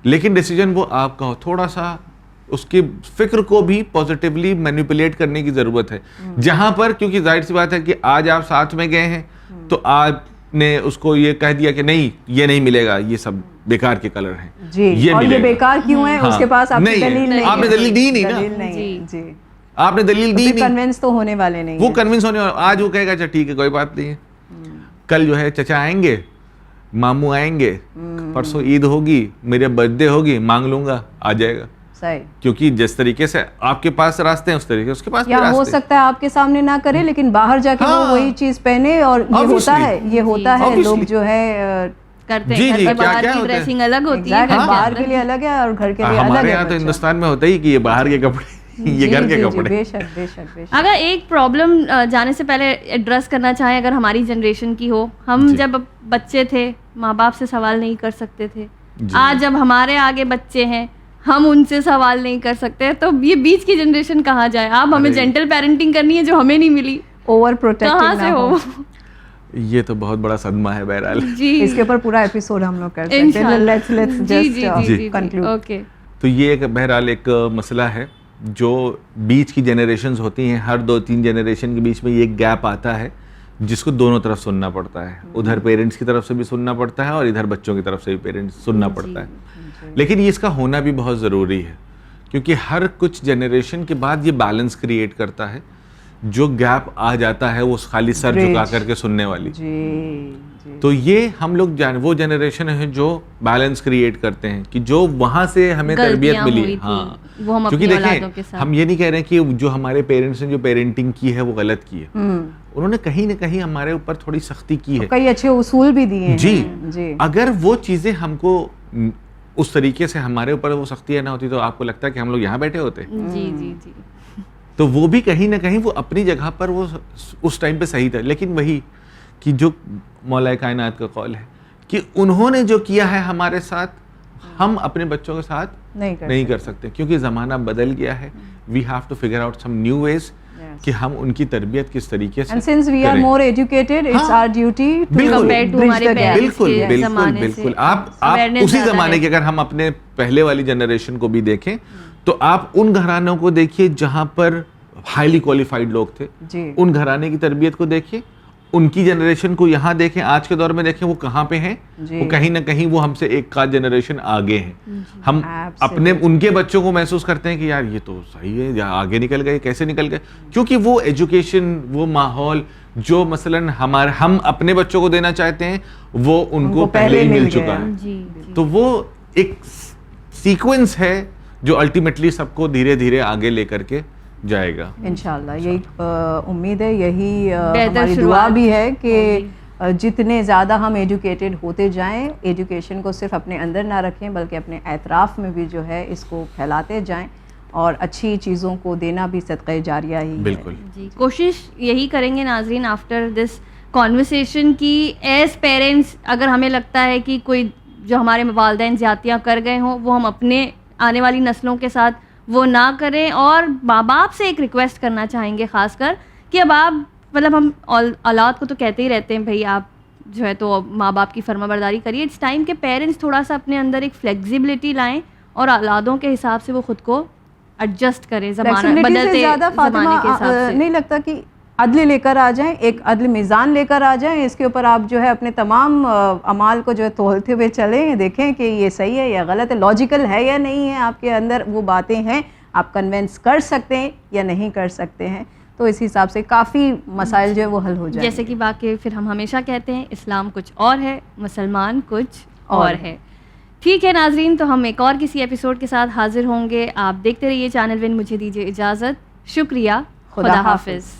Speaker 3: لیکن ڈیسیجن وہ آپ کا ہو. تھوڑا سا اس کی فکر کو بھی پازیٹیولی مینیپولیٹ کرنے کی ضرورت ہے. جہاں پر کیونکہ ظاہر سی بات ہے کہ آج آپ ساتھ میں گئے ہیں تو آپ نے اس کو یہ کہہ دیا کہ نہیں یہ نہیں ملے گا, یہ سب بیکار کے کلر ہیں.
Speaker 2: اور یہ بیکار کیوں ہے, اس کے پاس آپ کی دلیل نہیں,
Speaker 3: آپ نے دلیل دی نہیں نا, آپ نے دلیل دی نہیں,
Speaker 2: کنونس تو ہونے والے نہیں,
Speaker 3: وہ کنونس ہونے والے. آج وہ کہے گا اچھا ٹھیک ہے کوئی بات نہیں ہے, کل جو ہے چچا آئیں گے, ماموں آئیں گے, پرسوں عید ہوگی, میرے برتھ ڈے ہوگی, مانگ لوں گا, آ جائے گا. کیونکہ جس طریقے سے آپ کے پاس راستے ہیں اس طریقے اس کے پاس بھی راستے ہیں. ہو
Speaker 2: سکتا ہے آپ کے سامنے نہ کرے لیکن باہر جا کے وہ وہی چیز پہنے, اور یہ ہوتا ہے لوگ جو ہے
Speaker 1: کرتے ہیں, باہر کی ڈریسنگ الگ ہوتی ہے,
Speaker 2: باہر کے لیے الگ ہے اور گھر کے لیے الگ ہے.
Speaker 3: ہمارے یہاں تو ہندوستان میں ہوتا ہی کہ یہ باہر کے کپڑے یہ گھر کے کپڑے.
Speaker 1: اگر ایک پرابلم جانے سے پہلے ایڈریس کرنا چاہیں, اگر ہماری جنریشن کی ہو, ہم جب بچے تھے ماں باپ سے سوال نہیں کر سکتے تھے, آج جب ہمارے آگے بچے ہیں ہم ان سے سوال نہیں کر سکتے, تو یہ بیچ کی جنریشن کہاں جائے. آپ ہمیں جینٹل پیرنٹنگ کرنی ہے جو ہمیں نہیں ملی,
Speaker 2: اوور پروٹیکٹنگ
Speaker 1: کہاں سے ہو.
Speaker 3: یہ تو بہت بڑا صدمہ ہے. بہرحال
Speaker 2: اس کے اوپر پورا ایپیسوڈ ہم لوگ کرتے ہیں. Let's just conclude.
Speaker 1: اوکے,
Speaker 3: تو یہ ایک بہرحال ایک مسئلہ ہے جو بیچ کی جنریشنز ہوتی ہیں, ہر 2-3 جنریشن کے بیچ میں یہ ایک گیپ آتا ہے جس کو دونوں طرف سننا پڑتا ہے, ادھر پیرنٹس کی طرف سے بھی سننا پڑتا ہے اور ادھر بچوں کی طرف سے بھی پیرنٹس سننا پڑتا ہے. لیکن یہ اس کا ہونا بھی بہت ضروری ہے, کیونکہ ہر کچھ جنریشن کے بعد یہ بیلنس کریٹ کرتا ہے. جو گیپ آ جاتا ہے وہ خالی سر جھکا کر کے سننے والی, تو یہ ہم لوگ وہ جنریشن ہے جو بیلنس کریٹ کرتے ہیں کہ جو وہاں سے ہمیں تربیت ملی. ہاں, کیونکہ دیکھیں ہم یہ نہیں کہہ رہے ہیں کہ جو ہمارے پیرنٹس نے جو پیرنٹنگ کی ہے وہ غلط کی ہے, انہوں نے کہیں نہ کہیں ہمارے اوپر تھوڑی سختی کی ہے,
Speaker 2: کئی اچھے اصول بھی دیے ہیں.
Speaker 3: جی, اگر وہ چیزیں ہم کو اس طریقے سے ہمارے اوپر وہ سختیاں نہ ہوتی تو آپ کو لگتا ہے کہ ہم لوگ یہاں بیٹھے ہوتے.
Speaker 1: جی جی جی,
Speaker 3: تو وہ بھی کہیں نہ کہیں وہ اپنی جگہ پر وہ اس ٹائم پہ صحیح تھا. لیکن وہی کہ جو مولا کائنات کا قول ہے کہ انہوں نے جو کیا ہے ہمارے ساتھ, ہم اپنے بچوں کے ساتھ نہیں کر سکتے, کیونکہ زمانہ بدل گیا ہے. We have to figure out some new ways کہ ہم ان کی تربیت کس طریقے سے
Speaker 2: and since we are more educated it's our duty to
Speaker 1: compare to ہمارے
Speaker 3: بالکل بالکل. آپ اسی زمانے کے اگر ہم اپنے پہلے والی جنریشن کو بھی دیکھیں تو آپ ان گھرانوں کو دیکھیے جہاں پر ہائیلی کوالیفائڈ لوگ تھے, ان گھرانے کی تربیت کو دیکھیے, ان کی جنریشن کو یہاں دیکھیں, آج کے دور میں دیکھیں وہ کہاں پہ ہیں, وہ کہیں نہ کہیں وہ ہم سے ایک آدھ جنریشن آگے ہیں. ہم اپنے ان کے بچوں کو محسوس کرتے ہیں کہ یار یہ تو صحیح ہے, یا آگے نکل گئے, کیسے نکل گئے, کیونکہ وہ ایجوکیشن, وہ ماحول جو مثلاً ہم اپنے بچوں کو دینا چاہتے ہیں وہ ان کو پہلے ہی مل چکا ہے. تو وہ ایک سیکوینس ہے جو الٹیمیٹلی سب کو دھیرے دھیرے آگے لے کر کے جائے گا
Speaker 2: انشاءاللہ. یہی امید ہے, یہی ہماری دعا بھی ہے کہ جتنے زیادہ ہم ایجوکیٹڈ ہوتے جائیں, ایجوکیشن کو صرف اپنے اندر نہ رکھیں بلکہ اپنے اطراف میں بھی جو ہے اس کو پھیلاتے جائیں, اور اچھی چیزوں کو دینا بھی صدقہ جاریہ ہی ہے.
Speaker 3: بالکل
Speaker 1: جی, کوشش یہی کریں گے ناظرین آفٹر دس کانورسیشن کی ایز پیرنٹس اگر ہمیں لگتا ہے کہ کوئی جو ہمارے والدین زیادتیاں کر گئے ہوں وہ ہم اپنے آنے والی نسلوں کے ساتھ وہ نہ کریں. اور ماں باپ سے ایک ریکویسٹ کرنا چاہیں گے خاص کر کہ اب آپ مطلب ہم اولاد کو تو کہتے ہی رہتے ہیں بھائی آپ جو ہے تو ماں باپ کی فرما برداری کریے. اٹس ٹائم کہ پیرنٹس تھوڑا سا اپنے اندر ایک فلیکسیبلٹی لائیں اور اولادوں کے حساب سے وہ خود کو ایڈجسٹ کریں. زمانہ بدلتے زمانے کے حساب سے
Speaker 2: نہیں لگتا کہ عدل لے کر آ جائیں, ایک عدل میزان لے کر آ جائیں, اس کے اوپر آپ جو ہے اپنے تمام اعمال کو جو ہے تولتے ہوئے چلیں, دیکھیں کہ یہ صحیح ہے یا غلط ہے, لاجیکل ہے یا نہیں ہے, آپ کے اندر وہ باتیں ہیں, آپ کنونس کر سکتے ہیں یا نہیں کر سکتے ہیں. تو اس حساب سے کافی مسائل جو ہے وہ حل ہو جائیں.
Speaker 1: جیسے کہ باقی پھر ہم ہمیشہ کہتے ہیں اسلام کچھ اور ہے, مسلمان کچھ اور ہے. ٹھیک ہے ناظرین, تو ہم ایک اور کسی ایپیسوڈ کے ساتھ حاضر ہوں گے. آپ دیکھتے رہیے چینل ون. مجھے دیجیے اجازت. شکریہ. خدا حافظ.